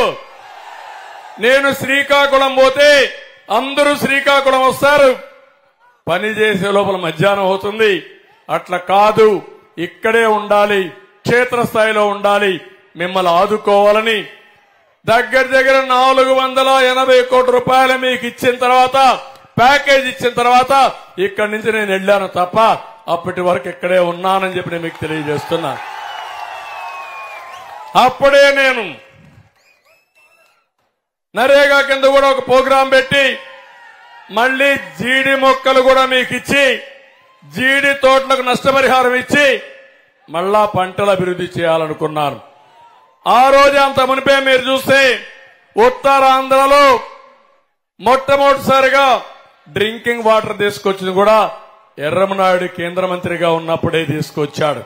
నేను శ్రీకాకుళం పోతే అందరూ శ్రీకాకుళం వస్తారు, పని చేసే లోపల మధ్యాహ్నం అవుతుంది. అట్లా కాదు, ఇక్కడే ఉండాలి, క్షేత్రస్థాయిలో ఉండాలి, మిమ్మల్ని ఆదుకోవాలని దగ్గర 480 కోట్ల రూపాయలు మీకు ఇచ్చిన తర్వాత, ప్యాకేజ్ ఇచ్చిన తర్వాత ఇక్కడి నుంచి నేను వెళ్ళాను తప్ప అప్పటి వరకు ఇక్కడే ఉన్నానని చెప్పి నేను మీకు తెలియజేస్తున్నా. అప్పుడే నేను నరేగా కింద కూడా ఒక ప్రోగ్రాం పెట్టి మళ్లీ జీడి మొక్కలు కూడా మీకు ఇచ్చి, జీడి తోటలకు నష్టపరిహారం ఇచ్చి మళ్ళా పంటల అభివృద్ధి చేయాలనుకున్నాను. ఆ రోజు అంత మునిపే మీరు చూస్తే ఉత్తరాంధ్రలో మొట్టమొదటిసారిగా డ్రింకింగ్ వాటర్ తీసుకొచ్చింది కూడా ఎర్రమనాయుడు కేంద్ర మంత్రిగా ఉన్నప్పుడే తీసుకొచ్చాడు.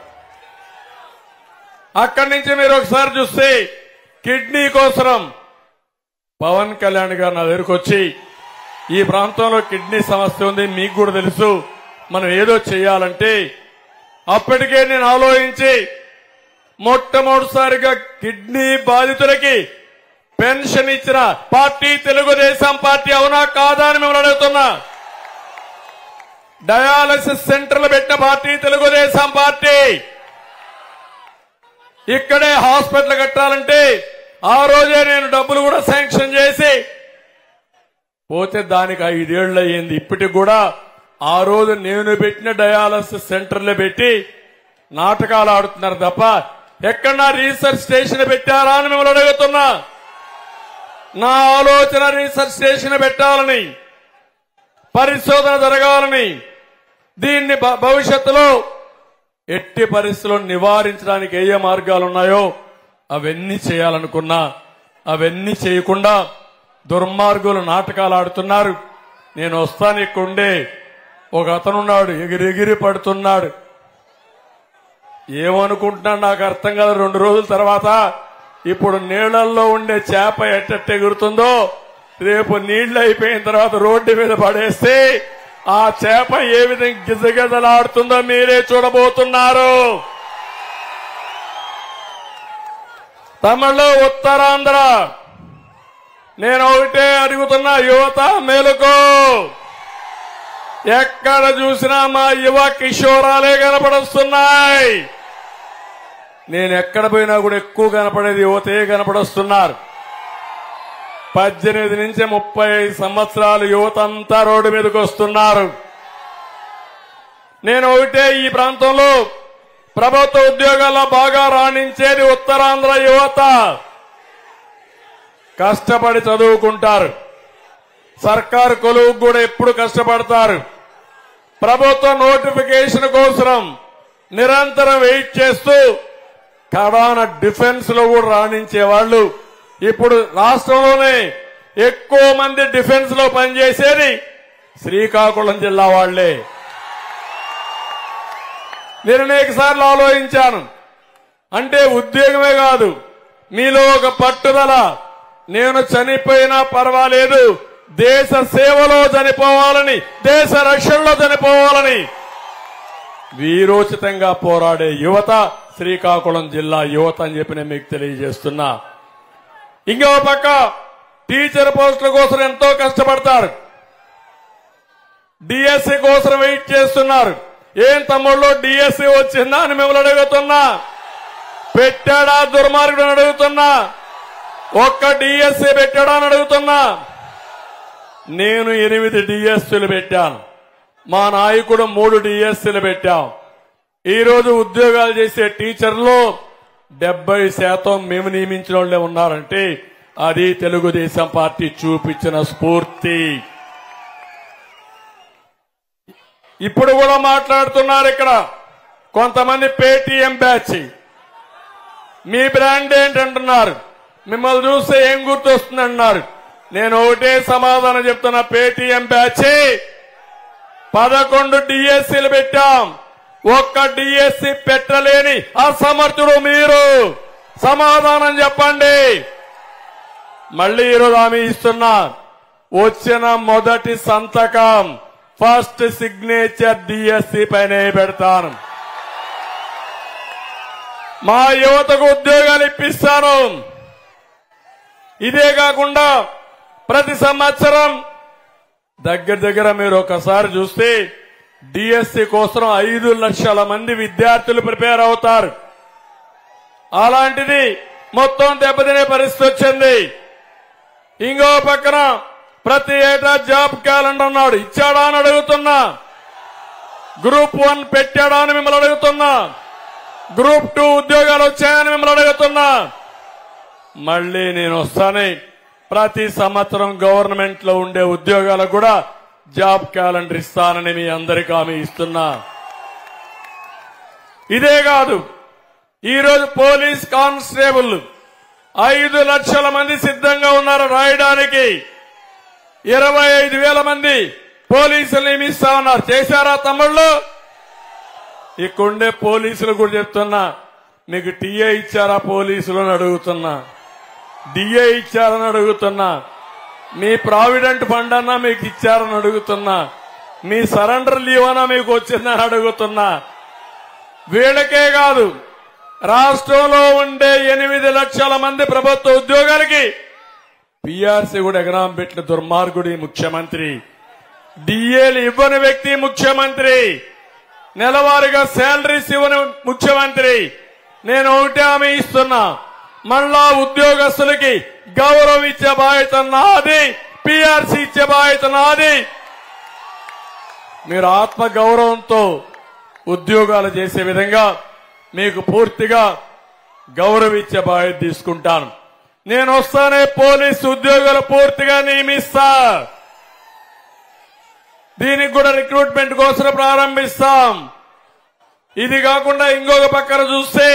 అక్కడి నుంచి మీరు ఒకసారి చూస్తే కిడ్నీ కోసం పవన్ కళ్యాణ్ గారు నా దగ్గరకు వచ్చి ఈ ప్రాంతంలో కిడ్నీ సమస్య ఉంది, మీకు కూడా తెలుసు, మనం ఏదో చేయాలంటే అప్పటికే నేను ఆలోచించి మొట్టమొదటిసారిగా కిడ్నీ బాధితులకి పెన్షన్ ఇచ్చిన పార్టీ తెలుగుదేశం పార్టీ, అవునా కాదా అని మిమ్మల్ని అడుగుతున్నా. డయాలసిస్ సెంటర్లు పెట్టిన పార్టీ తెలుగుదేశం పార్టీ. ఇక్కడే హాస్పిటల్ కట్టాలంటే ఆ రోజే నేను డబ్బులు కూడా శాంక్షన్ చేసి పోతే దానికి 5 ఏళ్లు అయ్యింది. ఇప్పటికి కూడా ఆ రోజు నేను పెట్టిన డయాలసిస్ సెంటర్లు పెట్టి నాటకాలు ఆడుతున్నారు తప్ప ఎక్కడన్నా రీసెర్చ్ స్టేషన్ పెట్టారా అని మిమ్మల్ని అడుగుతున్నా. నా ఆలోచన రీసెర్చ్ స్టేషన్ పెట్టాలని, పరిశోధన జరగాలని, దీన్ని భవిష్యత్తులో ఎట్టి పరిస్థితుల్లో నివారించడానికి ఏ మార్గాలు ఉన్నాయో అవన్నీ చేయాలనుకున్నా. అవన్నీ చేయకుండా దుర్మార్గులు నాటకాలు ఆడుతున్నారు. నేను వస్తాను, ఇక్కడుండే ఒక అతనున్నాడు, ఎగిరెగిరి పడుతున్నాడు. ఏమనుకుంటున్నాడు నాకు అర్థం కాదు. 2 రోజుల తర్వాత ఇప్పుడు నీళ్లలో ఉండే చేప ఎట్టెట్ట ఎగురుతుందో రేపు నీళ్లు అయిపోయిన తర్వాత రోడ్డు మీద పడేస్తే ఆ చేప ఏ విధంగా గిజగిజలాడుతుందో మీరే చూడబోతున్నారు. తమిళ ఉత్తరాంధ్ర నేను ఒకటే అడుగుతున్నా, యువత మేలుకో. ఎక్కడ చూసినా మా యువ కిషోరాలే కనపడొస్తున్నాయి. నేను ఎక్కడ పోయినా కూడా ఎక్కువ కనపడేది యువతే కనపడొస్తున్నారు. 18 నుంచి 35 సంవత్సరాలు యువత అంతా రోడ్డు మీదకి వస్తున్నారు. నేను ఒకటే, ఈ ప్రాంతంలో ప్రభుత్వ ఉద్యోగాల్లో బాగా రాణించేది ఉత్తరాంధ్ర యువత. కష్టపడి చదువుకుంటారు, సర్కారు కొలువుకు కూడా ఎప్పుడు కష్టపడతారు. ప్రభుత్వ నోటిఫికేషన్ కోసం నిరంతరం వెయిట్ చేస్తూ కడాన డిఫెన్స్ లో కూడా రాణించే వాళ్ళు ఇప్పుడు రాష్ట్రంలోనే ఎక్కువ మంది డిఫెన్స్ లో పనిచేసేది శ్రీకాకుళం జిల్లా వాళ్లే. నేను అనేక సార్లు ఆలోచించాను. అంటే ఉద్యోగమే కాదు, మీలో ఒక పట్టుదల, నేను చనిపోయినా పర్వాలేదు, దేశ సేవలో చనిపోవాలని, దేశ రక్షణలో చనిపోవాలని వీరోచితంగా పోరాడే యువత శ్రీకాకుళం జిల్లా యువత అని చెప్పి నేను మీకు తెలియజేస్తున్నా. ఇంకో పక్క టీచర్ పోస్టుల కోసం ఎంతో కష్టపడతారు, డిఎస్సి కోసం వెయిట్ చేస్తున్నారు. ఏం తమ్ముళ్ళు డిఎస్సి వచ్చిందా అని మిమ్మల్ని అడుగుతున్నా. పెట్టాడా దుర్మార్గుడు అని అడుగుతున్నా. ఒక్క డిఎస్సి పెట్టాడా అని అడుగుతున్నా. నేను 8 డిఎస్సీలు పెట్టాను, మా నాయకుడు 3 డిఎస్సీలు పెట్టాం. ఈ రోజు ఉద్యోగాలు చేసే టీచర్లు 70% మేము నియమించిన వాళ్ళే ఉన్నారంటే అది తెలుగుదేశం పార్టీ చూపించిన స్ఫూర్తి. ఇప్పుడు కూడా మాట్లాడుతున్నారు ఇక్కడ కొంతమంది పేటీఎం బ్యాచ్. మీ బ్రాండ్ ఏంటంటున్నారు, మిమ్మల్ని చూస్తే ఏం గుర్తొస్తుందన్నారు. నేను ఒకటే సమాధానం చెప్తున్నా, పేటీఎం బ్యాచ్ 11 డిఎస్సీలు పెట్టాం. ఒక్క డిఎస్సీ పెట్టలేని అసమర్థుడు మీరు. సమాధానం చెప్పండి. మళ్ళీ ఈరోజు హామీ ఇస్తున్నా, వచ్చిన మొదటి సంతకం ఫస్ట్ సిగ్నేచర్ డిఎస్సీ పైనే పెడతాను. మా యువతకు ఉద్యోగాలు ఇప్పిస్తాను. ఇదే కాకుండా ప్రతి సంవత్సరం దగ్గర మీరు ఒకసారి చూస్తే డిఎస్సి కోసం 5 లక్షల మంది విద్యార్థులు ప్రిపేర్ అవుతారు. అలాంటిది మొత్తం దెబ్బతినే పరిస్థితి వచ్చింది. ఇంకో పక్కన ప్రతి ఏటా జాబ్ క్యాలెండర్ అన్నాడు, ఇచ్చాడా అని అడుగుతున్నా. గ్రూప్ 1 పెట్టాడా అని మిమ్మల్ని అడుగుతున్నా. గ్రూప్ 2 ఉద్యోగాలు వచ్చాయని మిమ్మల్ని అడుగుతున్నా. మళ్ళీ నేను వస్తానే ప్రతి సంవత్సరం గవర్నమెంట్ లో ఉండే ఉద్యోగాలకు కూడా జాబ్ క్యాలెండర్ ఇస్తానని మీ అందరికీ హామీ ఇస్తున్నా. ఇదే కాదు, ఈరోజు పోలీస్ కానిస్టేబుల్ 5 లక్షల మంది సిద్ధంగా ఉన్నారు రాయడానికి. 25,000 మంది పోలీసులు నియమిస్తా ఉన్నారు. చేశారా తమ్ముళ్ళు? ఇక్కడుండే పోలీసులు కూడా చెప్తున్నా, మీకు టీఏ ఇచ్చారా పోలీసులు అని అడుగుతున్నా, డిఏ ఇచ్చారని అడుగుతున్నా, మీ ప్రావిడెంట్ ఫండ్ అన్నా మీకు ఇచ్చారని అడుగుతున్నా, మీ సరెండర్ లీవ్ అన్నా మీకు వచ్చిందని అడుగుతున్నా. వీళ్ళకే కాదు, రాష్ట్రంలో ఉండే 8 లక్షల మంది ప్రభుత్వ ఉద్యోగాలకి పీఆర్సీ కూడా ఎగరాం పెట్టిన దుర్మార్గుడి ముఖ్యమంత్రి. డిఏలు ఇవ్వని వ్యక్తి ముఖ్యమంత్రి. నెలవారీగా శాలరీస్ ఇవ్వని ముఖ్యమంత్రి. నేను ఒకటే హామీ ఇస్తున్నా, మళ్ళా ఉద్యోగస్తులకి గౌరవం ఇచ్చే బాధ్యత నాది, పీఆర్సీ ఇచ్చే బాధ్యత నాది. మీరు ఆత్మ గౌరవంతో ఉద్యోగాలు చేసే విధంగా మీకు పూర్తిగా గౌరవం ఇచ్చే బాధ్యత తీసుకుంటాను. నేను వస్తానే పోలీసు ఉద్యోగాలు పూర్తిగా నియమిస్తా. దీనికి కూడా రిక్రూట్మెంట్ కోసం ప్రారంభిస్తాం. ఇది కాకుండా ఇంకొక పక్కన చూస్తే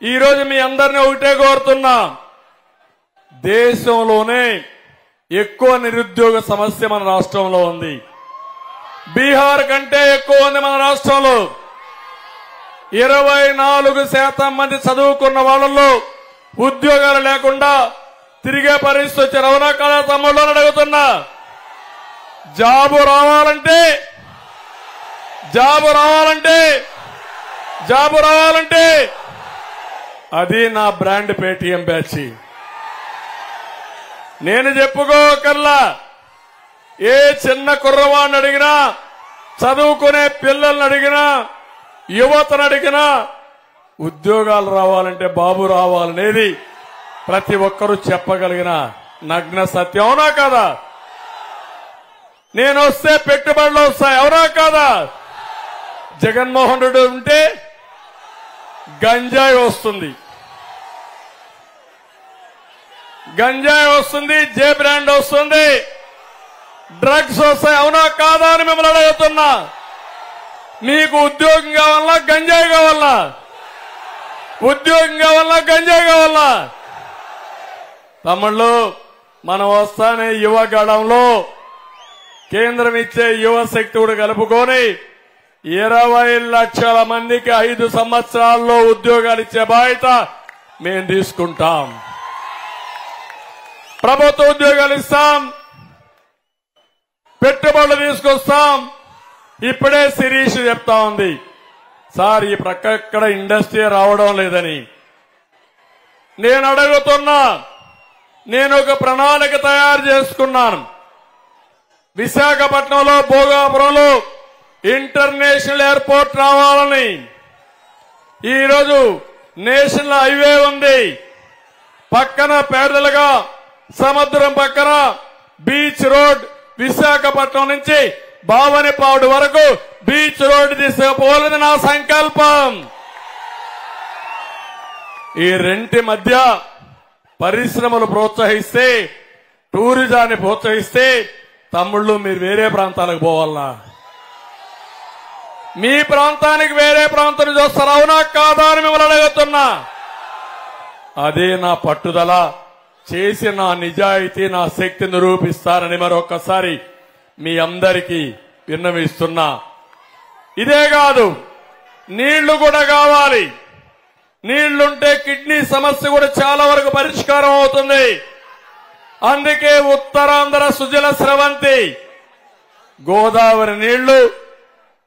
ఈరోజు మీ అందరినీ ఒకటే కోరుతున్నా, దేశంలోనే ఎక్కువ నిరుద్యోగ సమస్య మన రాష్ట్రంలో ఉంది. బీహార్ కంటే ఎక్కువ ఉంది మన రాష్ట్రంలో. 24% మంది చదువుకున్న వాళ్ళలో ఉద్యోగాలు లేకుండా తిరిగే పరిస్థితి వచ్చారు. అవునా కదా తమ్ముళ్ళు అని అడుగుతున్నా. జాబు రావాలంటే అది నా బ్రాండ్ పేటీఎం బ్యాచ్. నేను చెప్పుకోకల్లా, ఏ చిన్న కుర్రవాడిని అడిగినా, చదువుకునే పిల్లల్ని అడిగినా, యువతను అడిగినా, ఉద్యోగాలు రావాలంటే బాబు రావాలనేది ప్రతి ఒక్కరూ చెప్పగలిగిన నగ్న సత్యం. అవునా కదా? నేను వస్తే పెట్టుబడులు వస్తాయి. అవునా కాదా? జగన్మోహన్ రెడ్డి ఉంటే గంజాయి వస్తుంది, జే బ్రాండ్ వస్తుంది, డ్రగ్స్ వస్తాయి. అవునా కాదా అని మిమ్మల్ని అడుగుతున్నా. మీకు ఉద్యోగం కావాలా, గంజాయి కావాలా? ఉద్యోగం కావాలా, గంజాయి కావాలా? తమ్ముళ్ళు, మనం వస్తానే యువగళంలో కేంద్రం ఇచ్చే యువ శక్తి కూడా కలుపుకొని 20 లక్షల మందికి 5 సంవత్సరాల్లో ఉద్యోగాలు ఇచ్చే బాధ్యత మేము తీసుకుంటాం. ప్రభుత్వ ఉద్యోగాలు ఇస్తాం, పెట్టుబడులు తీసుకొస్తాం. ఇప్పుడే శిరీష్ చెప్తా ఉంది, సార్ ఈ ప్రక్క ఎక్కడ ఇండస్ట్రీ రావడం లేదని. నేను అడుగుతున్నా, నేను ఒక ప్రణాళిక తయారు చేసుకున్నాను. విశాఖపట్నంలో భోగాపురంలో ఇంటర్నేషనల్ ఎయిర్పోర్ట్ రావాలని. ఈరోజు నేషనల్ హైవే ఉంది, పక్కన పేదలుగా సముద్రం పక్కన బీచ్ రోడ్, విశాఖపట్నం నుంచి బావనిపాడు వరకు బీచ్ రోడ్ తీసుకుపోవాలని నా సంకల్పం. ఈ రెంటి మధ్య పరిశ్రమలు ప్రోత్సహిస్తే, టూరిజాన్ని ప్రోత్సహిస్తే, తమ్ముళ్ళు మీరు వేరే ప్రాంతాలకు పోవాలనా? మీ ప్రాంతానికి వేరే ప్రాంతం చూస్తారు. అవునా కాదా అని మిమ్మల్ని అడుగుతున్నా. అదే నా పట్టుదల. చేసి నా నిజాయితీ, నా శక్తి నిరూపిస్తారని మరొకసారి మీ అందరికీ విన్నవిస్తున్నా. ఇదే కాదు, నీళ్లు కూడా కావాలి. నీళ్లుంటే కిడ్నీ సమస్య కూడా చాలా వరకు పరిష్కారం అవుతుంది. అందుకే ఉత్తరాంధ్ర సుజల స్రవంతి గోదావరి నీళ్లు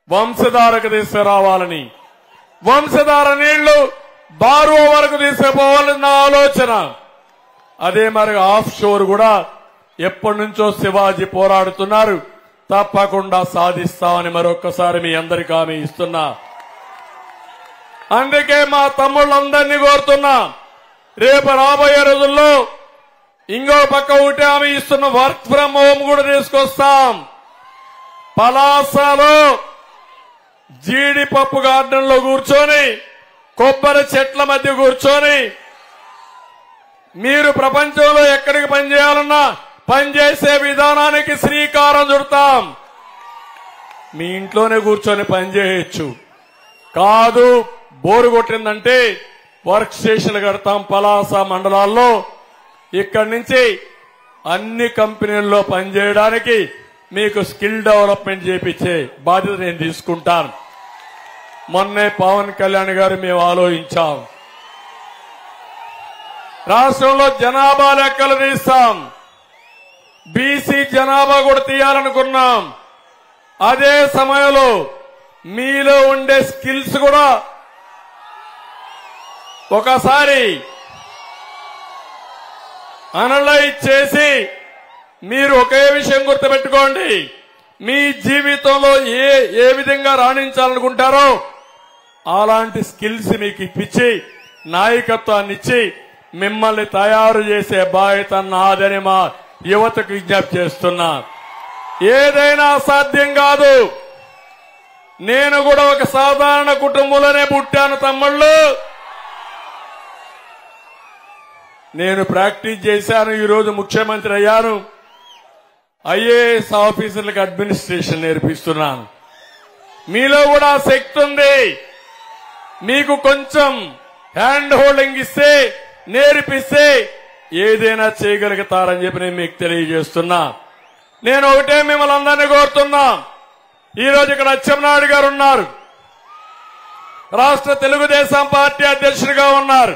వంశధారకు తీసుకురావాలని, వంశధార నీళ్లు బారో వరకు తీసుకుపోవాలని నా ఆలోచన. అదే మరి ఆఫ్ షోర్ కూడా ఎప్పటి నుంచో శివాజీ పోరాడుతున్నారు, తప్పకుండా సాధిస్తామని మరొక్కసారి మీ అందరికీ హామీ ఇస్తున్నా. అందుకే మా తమ్ముళ్ళందరినీ కోరుతున్నా, రేపు రాబోయే రోజుల్లో ఇంకో పక్క ఒకటి హామీ ఇస్తున్న వర్క్ ఫ్రం హోమ్ కూడా తీసుకొస్తాం. పలాసలో జీడిపప్పు గార్డెన్ లో కూర్చొని, కొబ్బరి చెట్ల మధ్య కూర్చొని మీరు ప్రపంచంలో ఎక్కడికి పనిచేయాలన్నా పనిచేసే విధానానికి శ్రీకారం చుడతాం. మీ ఇంట్లోనే కూర్చొని పనిచేయచ్చు. కాదు బోరు కొట్టిందంటే వర్క్ స్టేషన్లు కడతాం పలాస మండలాల్లో. ఇక్కడి నుంచి అన్ని కంపెనీల్లో పనిచేయడానికి మీకు స్కిల్ డెవలప్మెంట్ చేపించే బాధ్యత నేను తీసుకుంటాను. మొన్నే పవన్ కళ్యాణ్ గారు మేము ఆలోచించాం. రాష్ట్రంలో జనాభా లెక్కలు తీస్తాం. బీసీ జనాభా కూడా తీయాలనుకున్నాం. అదే సమయంలో మీలో ఉండే స్కిల్స్ కూడా ఒకసారి అనలైజ్ చేసి మీరు ఒకే విషయం గుర్తుపెట్టుకోండి. మీ జీవితంలో ఏ విధంగా రాణించాలనుకుంటారో అలాంటి స్కిల్స్ మీకు ఇప్పించి నాయకత్వాన్ని ఇచ్చి మిమ్మల్ని తయారు చేసే బాధ్యత నాదని మా యువతకు విజ్ఞప్తి చేస్తున్నా. ఏదైనా సాధ్యం కాదు. నేను కూడా ఒక సాధారణ కుటుంబంలోనే పుట్టాను తమ్ముళ్ళు. నేను ప్రాక్టీస్ చేశాను. ఈరోజు ముఖ్యమంత్రి అయ్యాను. ఐఏఎస్ ఆఫీసర్లకు అడ్మినిస్ట్రేషన్ నేర్పిస్తున్నాను. మీలో కూడా శక్తి ఉంది. మీకు కొంచెం హ్యాండ్ హోల్డింగ్ ఇస్తే నేర్పిస్తే ఏదైనా చేయగలుగుతారని చెప్పి నేను మీకు తెలియజేస్తున్నా. నేను ఒకటే మిమ్మల్ని అందరినీ కోరుతున్నా. ఈరోజు ఇక్కడ అచ్చెన్నాయుడు గారు ఉన్నారు. రాష్ట్ర తెలుగుదేశం పార్టీ అధ్యక్షుడిగా ఉన్నారు.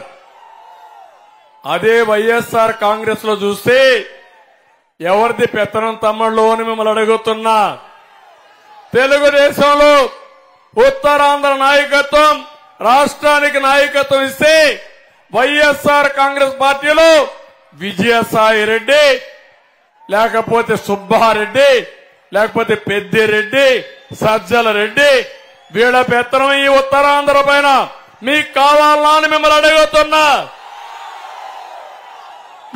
అదే వైఎస్ఆర్ కాంగ్రెస్ లో చూస్తే ఎవరిది పెత్తనం తమ్ముళ్ళు అని మిమ్మల్ని అడుగుతున్నా. తెలుగుదేశంలో ఉత్తరాంధ్ర నాయకత్వం రాష్ట్రానికి నాయకత్వం ఇస్తే వైఎస్ఆర్ కాంగ్రెస్ పార్టీలో విజయసాయి రెడ్డి లేకపోతే సుబ్బారెడ్డి లేకపోతే పెద్దిరెడ్డి సజ్జల రెడ్డి వీళ్ళ పెత్తనం ఈ ఉత్తరాంధ్ర పైన మీకు కావాలా అని మిమ్మల్ని అడుగుతున్నా.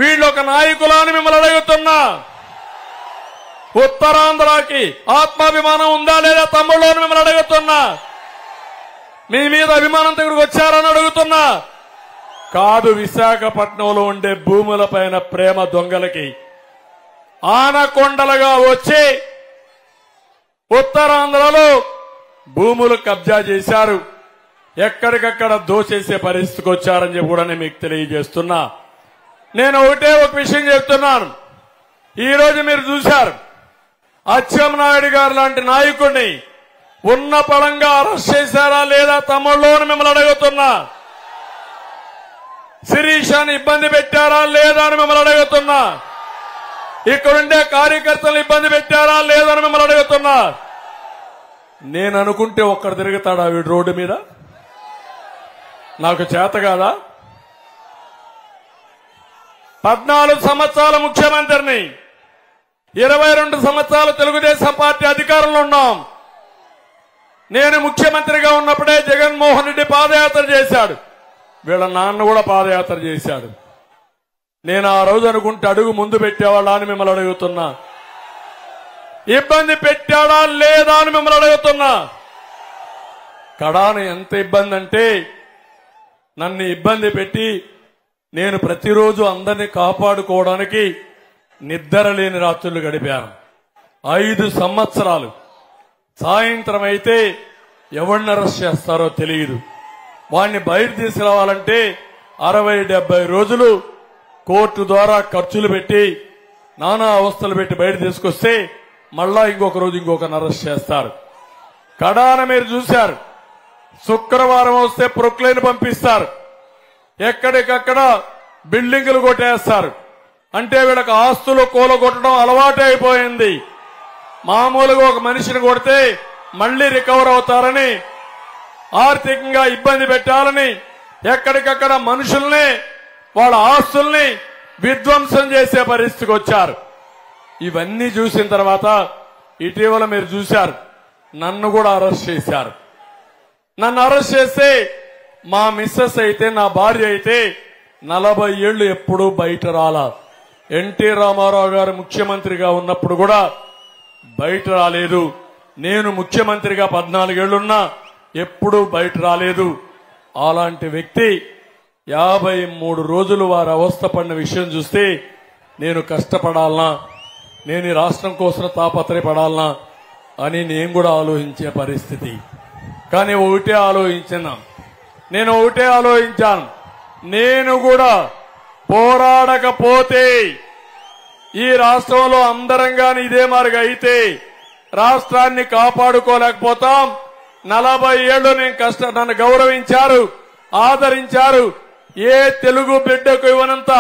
వీళ్ళు ఒక నాయకులని మిమ్మల్ని అడుగుతున్నా. ఉత్తరాంధ్రకి ఆత్మాభిమానం ఉందా లేదా తమ్ముళ్ళు అని మిమ్మల్ని అడుగుతున్నా. మీ మీద అభిమానంతో ఇక్కడికి వచ్చారని అడుగుతున్నా. కాదు, విశాఖపట్నంలో ఉండే భూములపైన ప్రేమ దొంగలకి ఆనకొండలుగా వచ్చి ఉత్తరాంధ్రలో భూములు కబ్జా చేశారు. ఎక్కడికక్కడ దోచేసే పరిస్థితికి వచ్చారని చెప్పి కూడా నేను మీకు తెలియజేస్తున్నా. నేను ఒకటే ఒక విషయం చెప్తున్నాను. ఈ రోజు మీరు చూశారు అచ్చెన్నాయుడు గారు లాంటి నాయకుడిని ఉన్న పరంగా అరెస్ట్ చేశారా లేదా తమ్ముళ్ళు అని మిమ్మల్ని అడుగుతున్నా. శిరీషాని ఇబ్బంది పెట్టారా లేదా అని మిమ్మల్ని అడుగుతున్నా. ఇక్కడుండే కార్యకర్తలను ఇబ్బంది పెట్టారా లేదా అని మిమ్మల్ని అడుగుతున్నా. నేను అనుకుంటే ఒక్కడు తిరుగుతాడా వీడు రోడ్డు మీద? నాకు చేత కాదా? 14 సంవత్సరాల ముఖ్యమంత్రిని, 22 సంవత్సరాలు తెలుగుదేశం పార్టీ అధికారంలో ఉన్నాం. నేను ముఖ్యమంత్రిగా ఉన్నప్పుడే జగన్మోహన్ రెడ్డి పాదయాత్ర చేశాడు. వీళ్ళ నాన్న కూడా పాదయాత్ర చేశాడు. నేను ఆ రోజు అనుకుంటే అడుగు ముందు పెట్టేవాళ్ళ అని మిమ్మల్ని అడుగుతున్నా. ఇబ్బంది పెట్టాడా లేదా అని మిమ్మల్ని అడుగుతున్నా. కడాన ఎంత ఇబ్బంది అంటే నన్ను ఇబ్బంది పెట్టి నేను ప్రతిరోజు అందరినీ కాపాడుకోవడానికి నిద్ర లేని రాత్రులు గడిపాను. 5 సంవత్సరాలు. సాయంత్రం అయితే ఎవరిని అరెస్ట్ చేస్తారో తెలియదు. వాడిని బయట తీసుకురావాలంటే 60-70 రోజులు కోర్టు ద్వారా ఖర్చులు పెట్టి నానా అవస్థలు పెట్టి బయట తీసుకొస్తే మళ్ళా ఇంకొక రోజు ఇంకొకరిని అరెస్ట్ చేస్తారు. కడాన మీరు చూశారు, శుక్రవారం వస్తే ప్రొక్లైన్ పంపిస్తారు. ఎక్కడికక్కడ బిల్డింగులు కొట్టేస్తారు. అంటే వీళ్ళకి ఆస్తులు కూలగొట్టడం అలవాటు అయిపోయింది. మామూలుగా ఒక మనిషిని కొడితే మళ్లీ రికవర్ అవుతారని, ఆర్థికంగా ఇబ్బంది పెట్టాలని ఎక్కడికక్కడ మనుషుల్ని వాళ్ళ ఆస్తుల్ని విధ్వంసం చేసే పరిస్థితికి వచ్చారు. ఇవన్నీ చూసిన తర్వాత ఇటీవల మీరు చూశారు నన్ను కూడా అరెస్ట్ చేశారు. నన్ను అరెస్ట్ చేస్తే మా మిస్సెస్ అయితే, నా భార్య అయితే 40 ఏళ్లు ఎప్పుడూ బయట రాలా. ఎన్టీ రామారావు గారు ముఖ్యమంత్రిగా ఉన్నప్పుడు కూడా బయట రాలేదు. నేను ముఖ్యమంత్రిగా 14 ఏళ్లున్నా ఎప్పుడూ బయట రాలేదు. అలాంటి వ్యక్తి 53 రోజులు వారు అవస్థ పడిన విషయం చూస్తే నేను కష్టపడాలనా, నేను ఈ రాష్ట్రం కోసం తాపత్రయపడాలనా అని నేను కూడా ఆలోచించే పరిస్థితి. కానీ ఒకటే ఆలోచించాను, నేను కూడా పోరాడకపోతే ఈ రాష్ట్రంలో అందరం గాని ఇదే మార్గం అయితే రాష్ట్రాన్ని కాపాడుకోలేకపోతాం. 40 ఏళ్లు నన్ను గౌరవించారు, ఆదరించారు. ఏ తెలుగు బిడ్డకు ఇవ్వనంత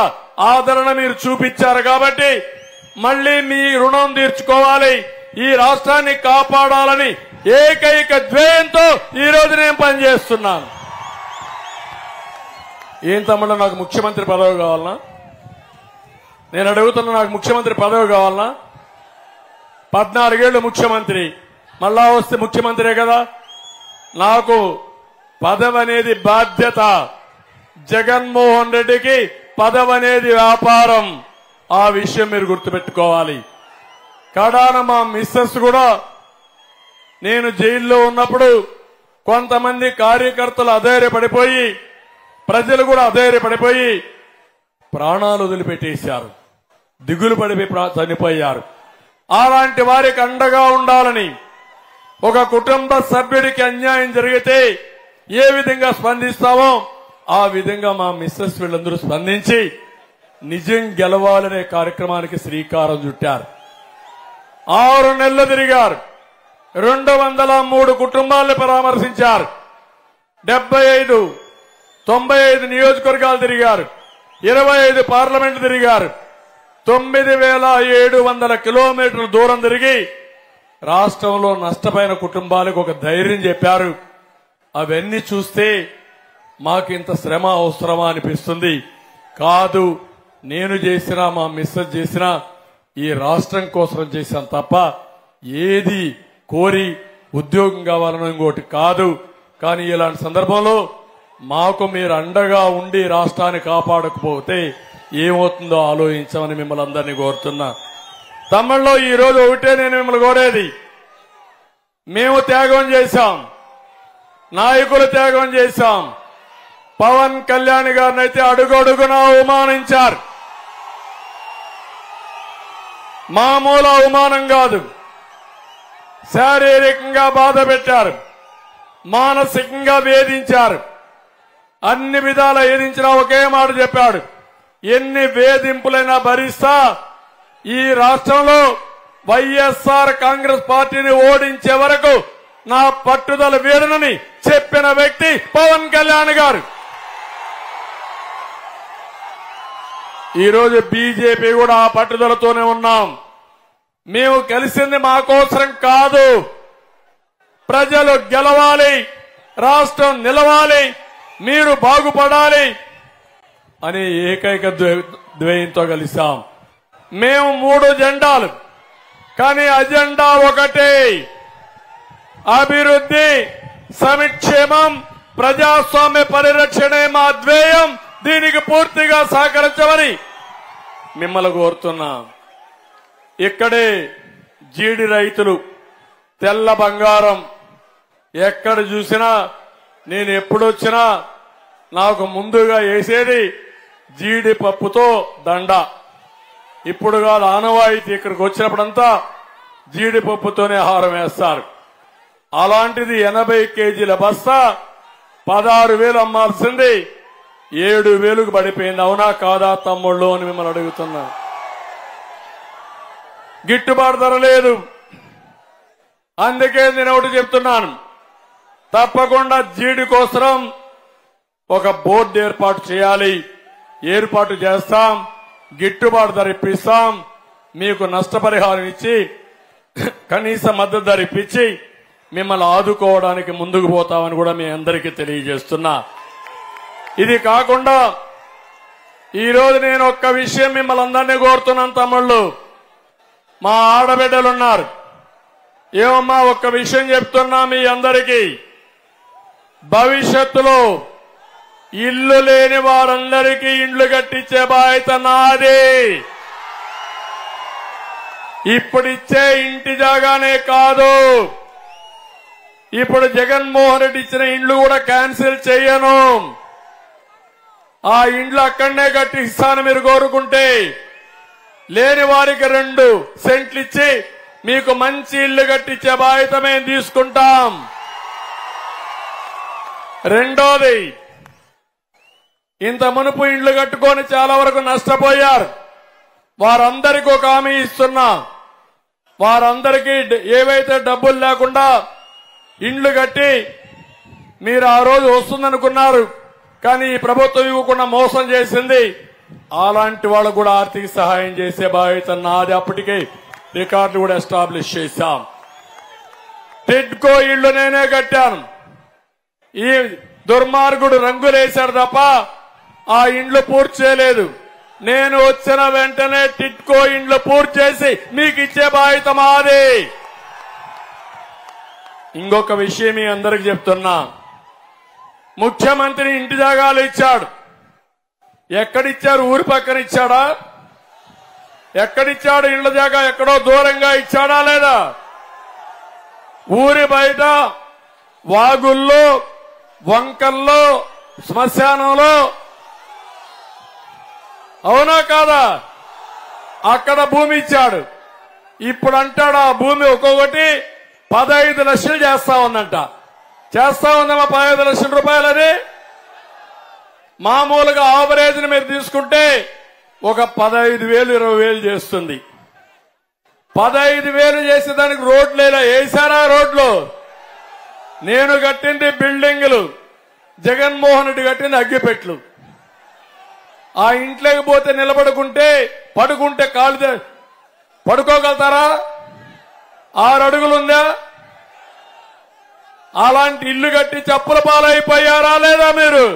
ఆదరణ మీరు చూపించారు కాబట్టి మళ్లీ మీ రుణం తీర్చుకోవాలి, ఈ రాష్ట్రాన్ని కాపాడాలని ఏకైక ధ్యేయంతో ఈ రోజు నేను పనిచేస్తున్నాను. ఏం తమ్ముడు, నాకు ముఖ్యమంత్రి పదవి కావాలనా? నేను అడుగుతున్నా, నాకు ముఖ్యమంత్రి పదవి కావాలనా? 14 ఏళ్లు ముఖ్యమంత్రి, మళ్ళా వస్తే ముఖ్యమంత్రే కదా. నాకు పదవి అనేది బాధ్యత. జగన్మోహన్ రెడ్డికి పదవి అనేది వ్యాపారం. ఆ విషయం మీరు గుర్తుపెట్టుకోవాలి. కడాన మా మిస్సెస్ కూడా నేను జైల్లో ఉన్నప్పుడు కొంతమంది కార్యకర్తలు అధైర్యపడిపోయి, ప్రజలు కూడా అధైర్యపడిపోయి ప్రాణాలు వదిలిపెట్టేశారు, దిగులు పడిపోయి చనిపోయారు. అలాంటి వారికి అండగా ఉండాలని, ఒక కుటుంబ సభ్యుడికి అన్యాయం జరిగితే ఏ విధంగా స్పందిస్తామో ఆ విధంగా మా మిస్సెస్ వీళ్ళందరూ స్పందించి నిజం గెలవాలనే కార్యక్రమానికి శ్రీకారం చుట్టారు. 6 నెలలు తిరిగారు, 203 కుటుంబాలను పరామర్శించారు, 95 నియోజకవర్గాలు తిరిగారు, 25 పార్లమెంట్లు తిరిగారు, 9700 కిలోమీటర్ల దూరం తిరిగి రాష్ట్రంలో నష్టపోయిన కుటుంబాలకు ఒక ధైర్యం చెప్పారు. అవన్నీ చూస్తే మాకింత శ్రమ అవసరమా అనిపిస్తుంది. కాదు, నేను చేసినా మా మిస్సెస్ చేసినా ఈ రాష్ట్రం కోసం చేశాను తప్ప ఏది కోరి ఉద్యోగం కావాలనో ఇంకోటి కాదు. కానీ ఇలాంటి సందర్భంలో మాకు మీరు అండగా ఉండి రాష్ట్రాన్ని కాపాడకపోతే ఏమవుతుందో ఆలోచించమని మిమ్మల్ని అందరినీ కోరుతున్నా. తమ్ముళ్ళు, ఈ రోజు ఒకటే నేను మిమ్మల్ని కోరేది, మేము త్యాగం చేశాం, నాయకులు త్యాగం చేశాం. పవన్ కళ్యాణ్ గారిని అయితే అడుగడుగునా అవమానించారు. మామూలు అవమానం కాదు, శారీరకంగా బాధ పెట్టారు, మానసికంగా వేధించారు. అన్ని విధాల వేధించినా ఒకే మాట చెప్పాడు, ఎన్ని వేధింపులైనా భరిస్తా, ఈ రాష్ట్రంలో వైఎస్ఆర్ కాంగ్రెస్ పార్టీని ఓడించే వరకు నా పట్టుదల వీడనని చెప్పిన వ్యక్తి పవన్ కళ్యాణ్ గారు. ఈరోజు బీజేపీ కూడా ఆ పట్టుదలతోనే ఉన్నాం. మేము కలిసింది మా కోసరం కాదు, ప్రజలు గెలవాలి, రాష్ట్రం నిలవాలి, మీరు బాగుపడాలి అని ఏకైక ధ్యేయంతో కలిసాం. మేము 3 జెండాలు, కానీ అజెండా ఒకటే, అభివృద్ధి, సంక్షేమం, ప్రజాస్వామ్య పరిరక్షణే మా ధ్యేయం. దీనికి పూర్తిగా సహకరించమని మిమ్మల్ని కోరుతున్నాం. ఇక్కడే జీడి రైతులు తెల్ల బంగారం, ఎక్కడ చూసినా నేను ఎప్పుడొచ్చినా నాకు ముందుగా వేసేది జీడిపప్పుతో దండ. ఇప్పుడు కాదు, ఆనవాయితీ ఇక్కడికి వచ్చినప్పుడంతా జీడిపప్పుతోనే ఆహారం వేస్తారు. అలాంటిది 80 కేజీల బస్తా 16,000 అమ్మాల్సింది 7,000కు పడిపోయింది. అవునా కాదా తమ్ముళ్ళు అని మిమ్మల్ని అడుగుతున్నా. గిట్టుబాటు ధర లేదు. అందుకే నేను ఒకటి చెప్తున్నాను, తప్పకుండా జీడి కోసం ఒక బోర్డు ఏర్పాటు చేయాలి. ఏర్పాటు చేస్తాం, గిట్టుబాటు ధర ఇప్పిస్తాం, మీకు నష్టపరిహారం ఇచ్చి కనీస మద్దతు ధర ఇప్పించి మిమ్మల్ని ఆదుకోవడానికి ముందుకు పోతామని కూడా మీ అందరికీ తెలియజేస్తున్నా. ఇది కాకుండా ఈరోజు నేను ఒక్క విషయం మిమ్మల్ని అందరినీ కోరుతున్నాను తమ్ముళ్ళు. మా ఆడబిడ్డలున్నారు, ఏమమ్మా ఒక్క విషయం చెప్తున్నా మీ అందరికీ, భవిష్యత్తులో ఇల్లు లేని వారందరికీ ఇండ్లు కట్టించే బాధ్యత నాది. ఇప్పుడిచ్చే ఇంటి జాగానే కాదు, ఇప్పుడు జగన్మోహన్ రెడ్డి ఇచ్చిన ఇండ్లు కూడా క్యాన్సిల్ చేయను. ఆ ఇండ్లు అక్కడనే కట్టిస్తాను మీరు కోరుకుంటే. లేని వారికి 2 సెంట్లు ఇచ్చి మీకు మంచి ఇల్లు కట్టించే బాధ్యత మేము తీసుకుంటాం. రెండోది, ఇంత మునుపు ఇండ్లు కట్టుకొని చాలా వరకు నష్టపోయారు. వారందరికీ ఒక హామీ ఇస్తున్నా. వారందరికీ ఏవైతే డబ్బులు లేకుండా ఇండ్లు కట్టి మీరు ఆ రోజు వస్తుందనుకున్నారు, కానీ ఈ ప్రభుత్వం ఇవ్వకుండా మోసం చేసింది. అలాంటి వాళ్ళకు కూడా ఆర్థిక సహాయం చేసే బాధ్యత నాది. అప్పటికే రికార్డు కూడా ఎస్టాబ్లిష్ చేశాం. టిడ్కో ఇళ్లు నేనే కట్టాను. ఈ దుర్మార్గుడు రంగులేశాడు తప్ప ఆ ఇండ్లు పూర్తి చేయలేదు. నేను వచ్చిన వెంటనే టిడ్కో ఇండ్లు పూర్తి చేసి మీకు ఇచ్చే బాధ్యత మాది. ఇంకొక విషయం మీ అందరికి చెప్తున్నా. ముఖ్యమంత్రి ఇంటి జాగాలు ఇచ్చాడు. ఎక్కడిచ్చారు? ఊరి పక్కన ఇచ్చాడా? ఎక్కడిచ్చాడు? ఇళ్ల జాగా ఎక్కడో దూరంగా ఇచ్చాడా లేదా? ఊరి బయట వాగుల్లో, వంకల్లో, శ్మశానంలో, అవునా కాదా? అక్కడ భూమి ఇచ్చాడు. ఇప్పుడు అంటాడు ఆ భూమి ఒక్కొక్కటి 15 లక్షలు చేస్తా ఉందంట. చేస్తా ఉందమ్మా 15 లక్షల రూపాయలని. మామూలుగా ఆవరేజ్ మీరు తీసుకుంటే ఒక 15,000 20,000 చేస్తుంది. 15,000 చేసేదానికి రోడ్లు వేసారా? రోడ్లు నేను కట్టింది బిల్డింగులు, జగన్మోహన్ రెడ్డి కట్టింది అగ్గిపెట్లు. ఆ ఇంట్లోకి పోతే నిలబడుకుంటే పడుకుంటే కాళ్ళు పడుకోగలుగుతారా? 6 అడుగులుందా? అలాంటి ఇల్లు కట్టి చెప్పుల పాలైపోయారా లేదా మీరు?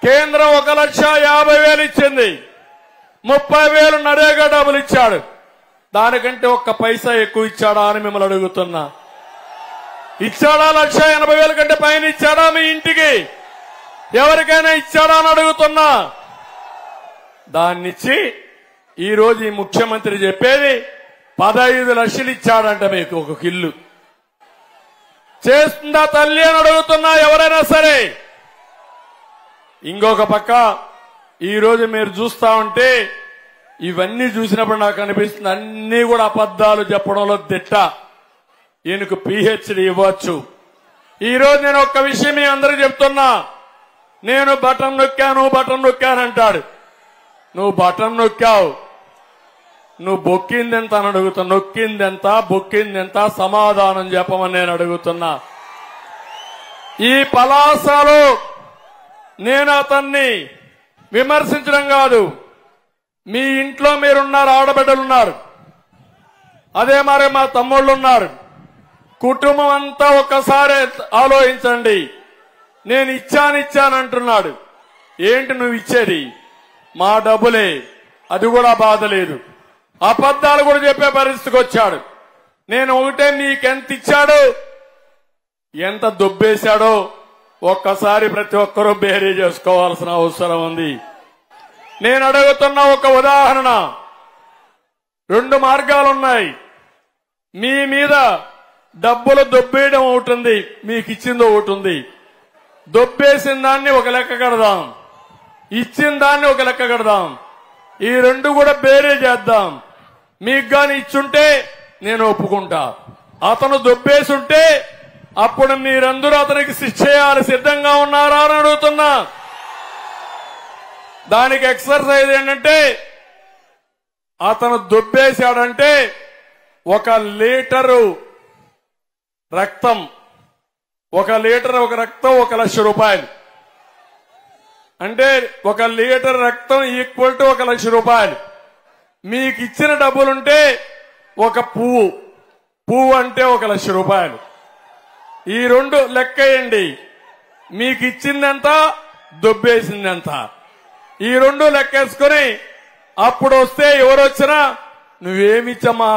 కేంద్రం 1,50,000 ఇచ్చింది. 30,000 నరేగా డబ్బులు ఇచ్చాడు. దానికంటే ఒక్క పైసా ఎక్కువ ఇచ్చాడా అని మిమ్మల్ని అడుగుతున్నా. ఇచ్చాడా? 1,80,000 కంటే పైన ఇచ్చాడా మీ ఇంటికి? ఎవరికైనా ఇచ్చాడా అని అడుగుతున్నా. దాన్నిచ్చి ఈ రోజు ఈ ముఖ్యమంత్రి చెప్పేది 15 లక్షలు ఇచ్చాడంట మీకు ఒక ఇల్లు. చేస్తుందా తల్లి అని అడుగుతున్నా ఎవరైనా సరే. ఇంకొక పక్క ఈ రోజు మీరు చూస్తా ఉంటే ఇవన్నీ చూసినప్పుడు నాకు అనిపిస్తుంది అన్ని కూడా అబద్దాలు చెప్పడంలో దిట్ట. ఈయనకు PhD ఇవ్వచ్చు. ఈ రోజు నేను ఒక్క విషయం మీ అందరికీ చెప్తున్నా. నేను బటన్ నొక్కానంటాడు. నువ్వు బటన్ నొక్కావు, నువ్వు బొక్కిందెంత అని అడుగుతున్నా. నొక్కిందెంత, బొక్కిందెంత సమాధానం చెప్పమని నేను అడుగుతున్నా. ఈ పలాసలో నేను అతన్ని విమర్శించడం కాదు. మీ ఇంట్లో మీరున్నారు, ఆడబిడ్డలున్నారు, అదే మరి మా తమ్ముళ్ళున్నారు. కుటుంబం అంతా ఒక్కసారి ఆలోచించండి. నేను ఇచ్చానంటున్నాడు. ఏంటి నువ్వు ఇచ్చేది? మా డబ్బులే. అది కూడా బాధ లేదు. అబద్దాలు కూడా చెప్పే పరిస్థితికి వచ్చాడు. నేను ఒకటే, నీకెంత ఇచ్చాడు, ఎంత దుబ్బేశాడో ఒక్కసారి ప్రతి ఒక్కరూ బేరీ చేసుకోవాల్సిన అవసరం ఉంది. నేను అడుగుతున్న ఒక ఉదాహరణ. 2 మార్గాలున్నాయి. మీ మీద డబ్బులు దొబ్బేయడం ఒకటి ఉంది, మీకు ఇచ్చింది ఒకటి ఉంది. దొబ్బేసిన దాన్ని ఒక లెక్క కడదాం, ఇచ్చిన దాన్ని ఒక లెక్క కడదాం. ఈ 2 కూడా బేరీ చేద్దాం. మీకు గాని ఇచ్చుంటే నేను ఒప్పుకుంటా. అతను దొబ్బేసుంటే అప్పుడు మీరందరూ అతనికి శిక్ష చేయాలి. సిద్ధంగా ఉన్నారా అని అడుగుతున్నా. దానికి ఎక్సర్సైజ్ ఏంటంటే, అతను దొబ్బేశాడంటే 1 లీటరు రక్తం, 1 లీటర్ ఒక రక్తం 1,00,000 రూపాయలు. అంటే 1 లీటర్ రక్తం ఈక్వల్ టు 1,00,000 రూపాయలు. మీకు ఇచ్చిన డబ్బులుంటే ఒక పువ్వు అంటే 1,00,000 రూపాయలు. ఈ 2 లెక్కేయండి. మీకు ఇచ్చిందెంత, దొబ్బేసిందెంత, ఈ 2 లెక్కేసుకుని అప్పుడు వస్తే ఎవరొచ్చినా నువ్వేమిచ్చమ్మా,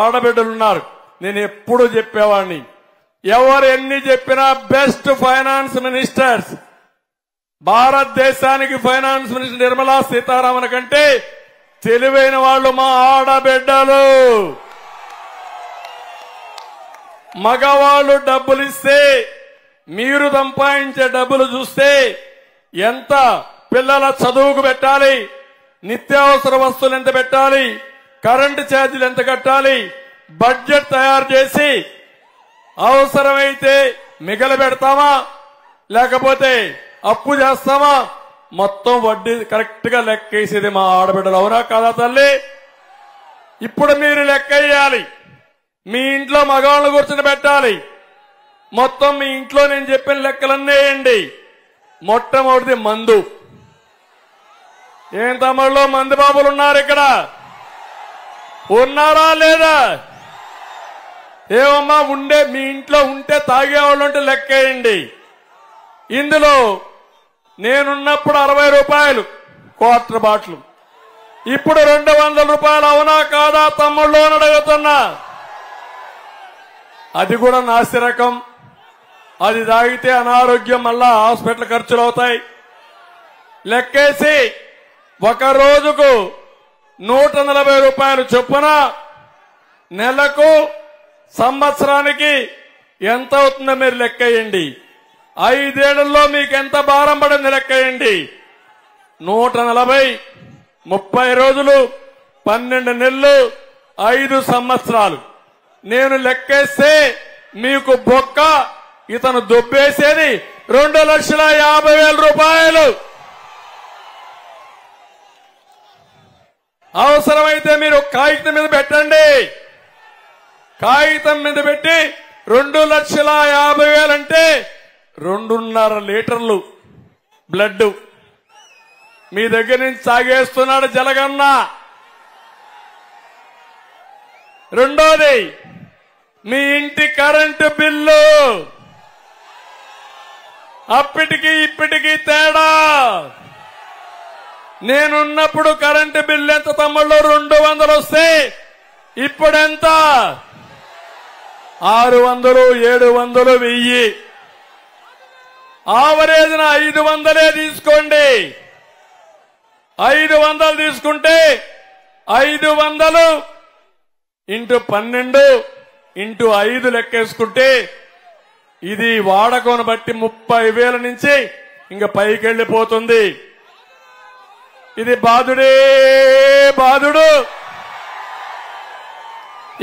ఆడబిడ్డలున్నారు. నేను ఎప్పుడు చెప్పేవాడిని, ఎవరు ఎన్ని చెప్పినా బెస్ట్ ఫైనాన్స్ మినిస్టర్స్, భారతదేశానికి ఫైనాన్స్ మినిస్టర్ నిర్మలా సీతారామన్ కంటే తెలివైన వాళ్ళు మా ఆడబిడ్డలు. మగవాళ్ళు డబ్బులిస్తే మీరు సంపాదించే డబ్బులు చూస్తే ఎంత పిల్లల చదువుకు పెట్టాలి, నిత్యావసర వస్తువులు ఎంత పెట్టాలి, కరెంటు ఛార్జీలు ఎంత కట్టాలి, బడ్జెట్ తయారు చేసి అవసరమైతే మిగల పెడతామా, లేకపోతే అప్పు చేస్తామా? మొత్తం వడ్డీ కరెక్ట్ గా లెక్కేసేది మా ఆడబిడ్డలు. అవునా కాదా తల్లి? ఇప్పుడు మీరు లెక్కేయాలి. మీ ఇంట్లో మగవాళ్ళను కూర్చొని పెట్టాలి. మొత్తం మీ ఇంట్లో నేను చెప్పిన లెక్కలన్నీ వేయండి. మొట్టమొదటిది మందు. ఏం తమ్ముళ్ళు మందు బాబులు ఉన్నారు ఇక్కడ? ఉన్నారా లేదా? ఏమమ్మా మీ ఇంట్లో ఉంటే తాగేవాళ్ళు ఉంటే లెక్కేయండి. ఇందులో నేనున్నప్పుడు 60 రూపాయలు క్వార్టర్ బాటిల్, ఇప్పుడు 200 రూపాయలు. అవునా కాదా తమ్ముళ్ళు అని అడుగుతున్నా. అది కూడా నాసిరకం. అది తాగితే అనారోగ్యం, మళ్ళా హాస్పిటల్ ఖర్చులు అవుతాయి. లెక్కేసి ఒక రోజుకు 140 రూపాయలు చొప్పున నెలకు సంవత్సరానికి ఎంత అవుతుందో మీరు లెక్కేయండి. 5 ఏళ్లలో మీకు ఎంత భారం పడింది లెక్కేయండి. 140 30 రోజులు 12 నెలలు 5 సంవత్సరాలు. నేను లెక్కేస్తే మీకు బొక్క ఇతను దొబ్బేసేది 2,50,000 రూపాయలు. అవసరమైతే మీరు కాగితం మీద పెట్టండి. కాగితం మీద పెట్టి 2,50,000 అంటే 2.5 లీటర్లు బ్లడ్ మీ దగ్గర నుంచి సాగేస్తున్నాడు జలగన్న. రెండోది మీ ఇంటి కరెంటు బిల్లు. అప్పటికి ఇప్పటికి తేడా. నేనున్నప్పుడు కరెంటు బిల్లు ఎంత తమ్ముళ్ళు? 200 వస్తే ఇప్పుడెంత? 600, 700, 1000. ఆవరేజ్న 500 తీసుకోండి. 500 తీసుకుంటే 500 ఇంటూ 12 ఇంటూ 5 లెక్కేసుకుంటే ఇది వాడకం బట్టి 30,000 నుంచి ఇంకా పైకి వెళ్ళిపోతుంది. ఇది బాధుడే బాధుడు.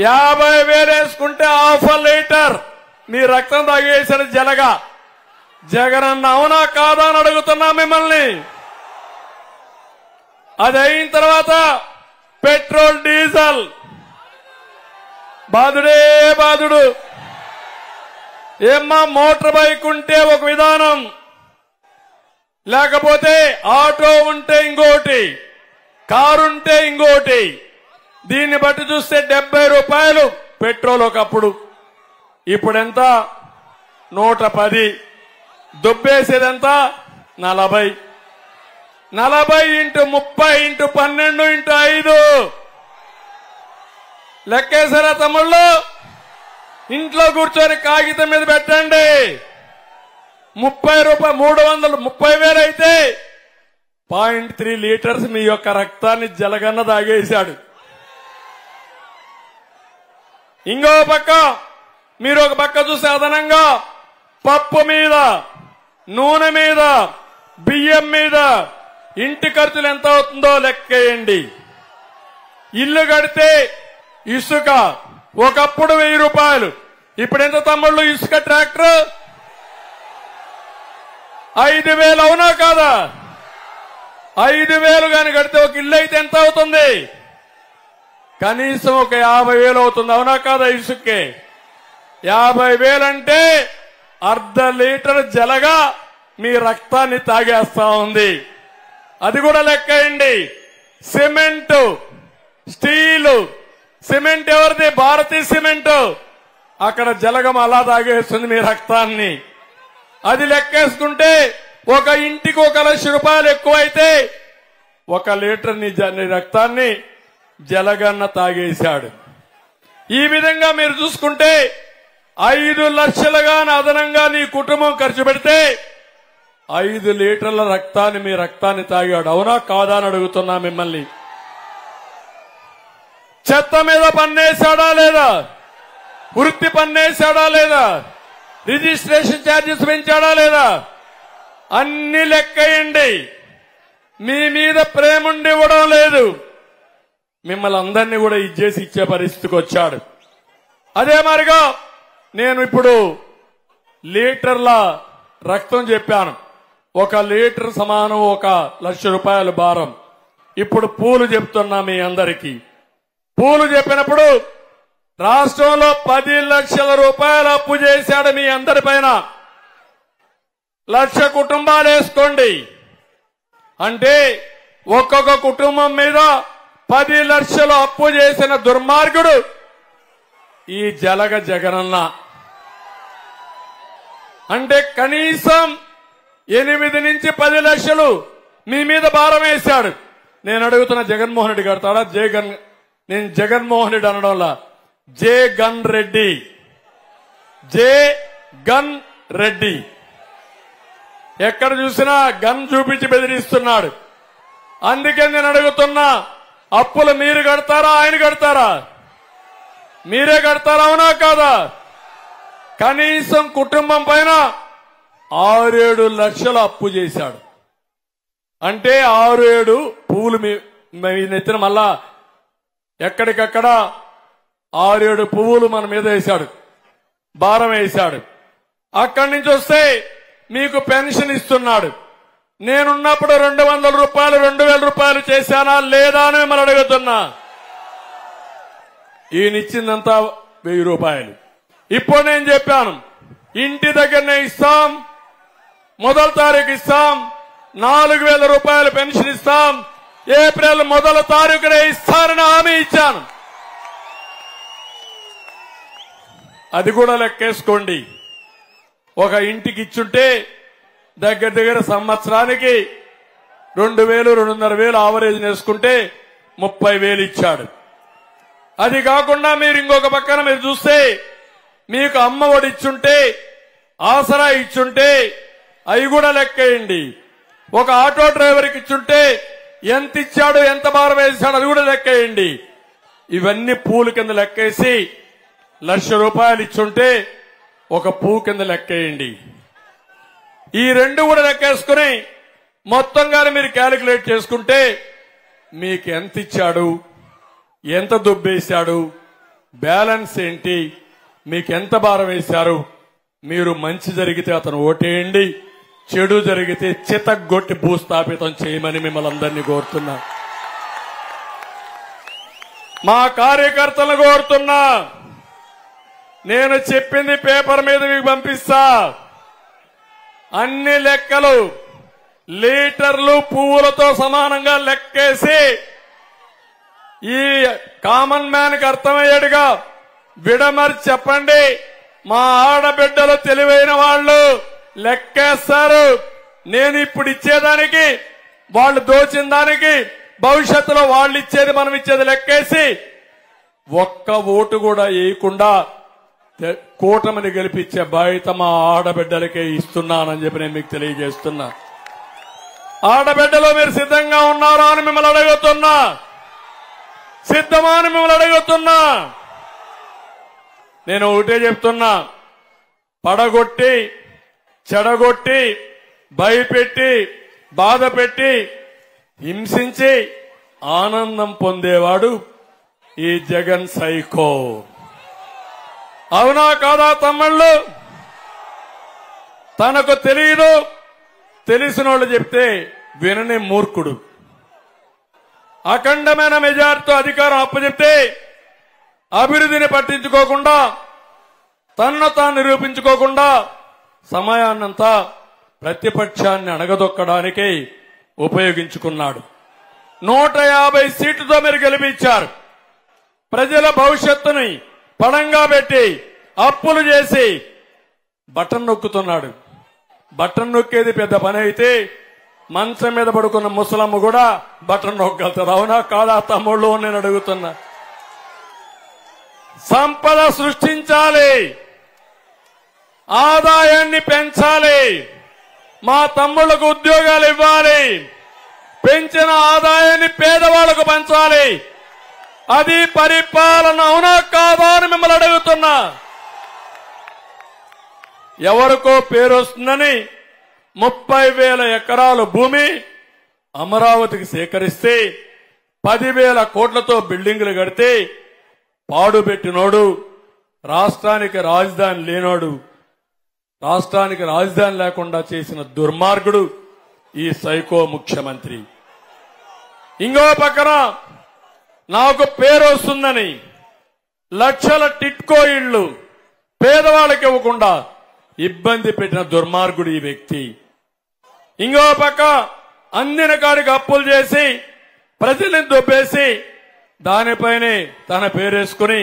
50,000 వేసుకుంటే 1/2 లీటర్ మీ రక్తం తాగేసాడు జలగా. జగనన్న అవునా కాదా అని అడుగుతున్నా మిమ్మల్ని. అది అయిన తర్వాత పెట్రోల్ డీజిల్ బాధుడే బాధుడు. ఏమ్మా మోటార్ బైక్ ఉంటే ఒక విధానం, లేకపోతే ఆటో ఉంటే ఇంకోటి, కారుంటే ఇంకోటి. దీన్ని బట్టి చూస్తే 70 రూపాయలు పెట్రోల్ ఒకప్పుడు. ఇప్పుడెంత? 110. దుబ్బేసేదంతా 40. 40 ఇంటూ 30 ఇంటూ 12 ఇంటూ 5 లెక్కేసారా తమ్ముళ్ళు? ఇంట్లో కూర్చొని కాగితం మీద పెట్టండి. 30 రూపాయలు 30,000 అయితే 0.3 లీటర్స్ మీ యొక్క రక్తాన్ని జలగన్న తాగేశాడు. ఇంకో పక్క మీరు ఒక పక్క చూస్తే అదనంగా పప్పు మీద, నూనె మీద, బియ్యం మీద ఇంటి ఖర్చులు ఎంత అవుతుందో లెక్కేయండి. ఇల్లు కడితే ఇసుక ఒకప్పుడు 1000 రూపాయలు, ఇప్పుడు ఎంత తమ్ముళ్ళు? ఇసుక ట్రాక్టర్ 5,000. అవునా కాదా? 5,000 గాని కడితే ఒక ఇల్లు అయితే ఎంత అవుతుంది? కనీసం ఒక 50,000 అవుతుంది. అవునా కాదా? ఇసుకే 50,000 అంటే 1/2 లీటర్ జలగా మీ రక్తాన్ని తాగేస్తా ఉంది. అది కూడా లెక్కేయండి. Cement, steel. సిమెంట్ ఎవరిది? భారతీయ సిమెంట్. అక్కడ జలగం అలా తాగేస్తుంది మీ రక్తాన్ని. అది లెక్కేసుకుంటే ఒక ఇంటికి 1,00,000 రూపాయలు ఎక్కువైతే 1 లీటర్ నీ రక్తాన్ని జలగన్న తాగేశాడు. ఈ విధంగా మీరు చూసుకుంటే 5 లక్షలుగా అదనంగా నీ కుటుంబం ఖర్చు పెడితే 5 లీటర్ల రక్తాన్ని మీ రక్తాన్ని తాగాడు. అవునా కాదా అని అడుగుతున్నా మిమ్మల్ని. చెత్త మీద పన్నేశాడా లేదా? వృత్తి పన్నేశాడా లేదా? రిజిస్ట్రేషన్ ఛార్జెస్ పెంచాడా లేదా? అన్ని లెక్కేయండి. మీ మీద ప్రేముండి ఇవ్వడం లేదు. మిమ్మల్ని అందరినీ కూడా ఇచ్చేసి ఇచ్చే పరిస్థితికి వచ్చాడు. అదే మరిగా నేను ఇప్పుడు లీటర్ల రక్తం చెప్పాను, 1 లీటర్ సమానం 1 లక్ష రూపాయల భారం. ఇప్పుడు పూలు చెప్తున్నా మీ అందరికీ. పూలు చెప్పినప్పుడు రాష్ట్రంలో 10 లక్షల రూపాయలు అప్పు చేశాడు మీ అందరి పైన. 1,00,000 కుటుంబాలు వేసుకోండి అంటే ఒక్కొక్క కుటుంబం మీద 10 లక్షలు అప్పు చేసిన దుర్మార్గుడు ఈ జగనన్న. అంటే కనీసం 8 నుంచి 10 లక్షలు మీ మీద భారం వేశాడు. నేను అడుగుతున్న జగన్మోహన్ రెడ్డి కడతాడా? నేను జగన్మోహన్ రెడ్డి అనడంలా జగన్ రెడ్డి, జగన్ రెడ్డి. ఎక్కడ చూసినా గన్ చూపించి బెదిరిస్తున్నాడు. అందుకే నేను అడుగుతున్నా, అప్పులు మీరు కడతారా ఆయన కడతారా? మీరే కడతారా? అవునా కాదా? కనీసం కుటుంబం పైన 6-7 లక్షలు అప్పు చేశాడు. అంటే 6-7 పువ్వులు మీ నెత్తిన మళ్ళా ఎక్కడికక్కడ 6-7 పువ్వులు మన మీద వేశాడు, భారం వేశాడు. అక్కడి నుంచి వస్తే మీకు పెన్షన్ ఇస్తున్నాడు. నేనున్నప్పుడు 200 రూపాయలు 2000 రూపాయలు చేశానా లేదా అని మిమ్మల్ని అడుగుతున్నా. ఈయనిచ్చిందంతా 1000 రూపాయలు. ఇప్పుడు నేను చెప్పాను, ఇంటి దగ్గరనే ఇస్తాం, మొదటి తారీఖు ఇస్తాం, 4000 రూపాయలు పెన్షన్ ఇస్తాం, ఏప్రిల్ 1వ తారీఖునే ఇస్తానని హామీ ఇచ్చాను. అది కూడా లెక్కేసుకోండి. ఒక ఇంటికి ఇచ్చుంటే దగ్గర సంవత్సరానికి 2000 2,500 ఆవరేజ్ వేసుకుంటే 30,000 ఇచ్చాడు. అది కాకుండా మీరు ఇంకొక పక్కన మీరు చూస్తే మీకు అమ్మ ఒడి ఇచ్చుంటే, ఆసరా ఇచ్చుంటే అవి కూడా లెక్కేయండి. ఒక ఆటో డ్రైవర్కి ఇచ్చుంటే ఎంత ఇచ్చాడు, ఎంత భారం వేసాడు అది కూడా లెక్కేయండి. ఇవన్నీ పూల కింద లెక్కేసి 1,00,000 రూపాయలు ఇచ్చుంటే ఒక పువ్వు కింద లెక్కేయండి. ఈ 2 కూడా లెక్కేసుకుని మొత్తంగా మీరు క్యాలిక్యులేట్ చేసుకుంటే మీకు ఎంత ఇచ్చాడు, ఎంత దుబ్బేశాడు, బ్యాలెన్స్ ఏంటి, మీకు ఎంత భారం వేశారు. మీరు మంచి జరిగితే అతను ఓటేయండి, చెడు జరిగితే చితగ్గొట్టి భూస్థాపితం చేయమని మిమ్మల్ని అందరినీ కోరుతున్నా. మా కార్యకర్తలను కోరుతున్నా, నేను చెప్పింది పేపర్ మీద మీకు పంపిస్తా. అన్ని లెక్కలు లీటర్లు పువ్వులతో సమానంగా లెక్కేసి ఈ కామన్ మ్యాన్ కి అర్థమయ్యేట్టుగా విడమర్చి చెప్పండి. మా ఆడబిడ్డలు తెలివైన వాళ్ళు లెక్కేస్తారు. నేను ఇప్పుడు ఇచ్చేదానికి, వాళ్ళు దోచిన దానికి, భవిష్యత్తులో వాళ్ళు ఇచ్చేది మనం ఇచ్చేది లెక్కేసి ఒక్క ఓటు కూడా వేయకుండా కూటమిని గెలిపించే బాధ్యత మా ఆడబిడ్డలకే ఇస్తున్నానని చెప్పి నేను మీకు తెలియజేస్తున్నా. ఆడబిడ్డలు మీరు సిద్ధంగా ఉన్నారా అని మిమ్మల్ని అడుగుతున్నా. సిద్ధమా అని మిమ్మల్ని అడుగుతున్నా. నేను ఒకటే చెప్తున్నా, పడగొట్టి చెడగొట్టి భయపెట్టి బాధ పెట్టి హింసించి ఆనందం పొందేవాడు ఈ జగన్ సైకో. అవునా కాదా తమ్ముళ్ళు? తనకు తెలియదు, తెలిసిన వాళ్ళు చెప్తే వినని మూర్ఖుడు. అఖండమైన మెజార్టీతో అధికారం అప్పచెప్తే అభివృద్ధిని పట్టించుకోకుండా, తనను తాను నిరూపించుకోకుండా సమయాన్నంతా ప్రతిపక్షాన్ని అణగదొక్కడానికి ఉపయోగించుకున్నాడు. 150 సీట్లతో మీరు గెలిపించారు. ప్రజల భవిష్యత్తుని పణంగా పెట్టి అప్పులు చేసి బటన్ నొక్కుతున్నాడు. బటన్ నొక్కేది పెద్ద పని అయితే మంచం మీద పడుకున్న ముసలమ్మ కూడా బటన్ నొక్కగలుగుతారు. అవునా కాదా తమ్ముళ్ళు? నేను అడుగుతున్నా. సంపద సృష్టించాలి, ఆదాయాన్ని పెంచాలి, మా తమ్ముళ్లకు ఉద్యోగాలు ఇవ్వాలి, పెంచిన ఆదాయాన్ని పేదవాళ్లకు పంచాలి. అది పరిపాలన. అవునా కాదా అని మిమ్మల్ని అడుగుతున్నా. ఎవరికో పేరు వస్తుందని 30,000 ఎకరాల భూమి అమరావతికి సేకరిస్తే 10,000 కోట్లతో బిల్డింగులు కడితే పాడుబెట్టినోడు, రాష్ట్రానికి రాజధాని లేనోడు రాష్ట్రానికి రాజధాని లేకుండా చేసిన దుర్మార్గుడు ఈ సైకో ముఖ్యమంత్రి. ఇంకో పక్కన నాకు పేరు వస్తుందని లక్షల టిట్కో ఇళ్లు పేదవాళ్ళకి ఇవ్వకుండా ఇబ్బంది పెట్టిన దుర్మార్గుడు ఈ వ్యక్తి. ఇంకో పక్క అందిన కాడికి అప్పులు చేసి ప్రజల్ని దొబ్బేసి దానిపైనే తన పేరేసుకుని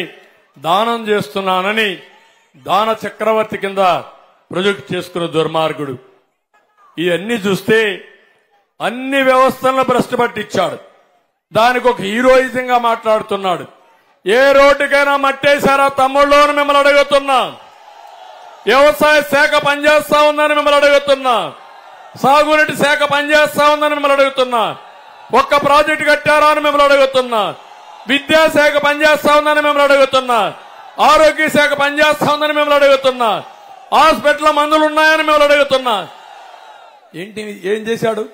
దానం చేస్తున్నానని దాన చక్రవర్తి కింద ప్రొజెక్ట్ చేసుకున్న దుర్మార్గుడు. ఇవన్నీ చూస్తే అన్ని వ్యవస్థలను భ్రష్టు పట్టించాడు. దానికి ఒక హీరోయిజంగా మాట్లాడుతున్నాడు. ఏ రోడ్డుకైనా మట్టేశారా తమ్ముళ్ళు అని మిమ్మల్ని అడుగుతున్నా. వ్యవసాయ శాఖ పనిచేస్తా ఉందని మిమ్మల్ని అడుగుతున్నా. సాగునీటి శాఖ పనిచేస్తా ఉందని మిమ్మల్ని అడుగుతున్నా. ఒక్క ప్రాజెక్టు కట్టారా అని మిమ్మల్ని అడుగుతున్నా. విద్యాశాఖ పనిచేస్తా ఉందని మిమ్మల్ని అడుగుతున్నా. ఆరోగ్య శాఖ పనిచేస్తా ఉందని మిమ్మల్ని అడుగుతున్నా. హాస్పిటల్ మందులు ఉన్నాయని మిమ్మల్ని అడుగుతున్నా. ఏంటి ఏం చేశాడు?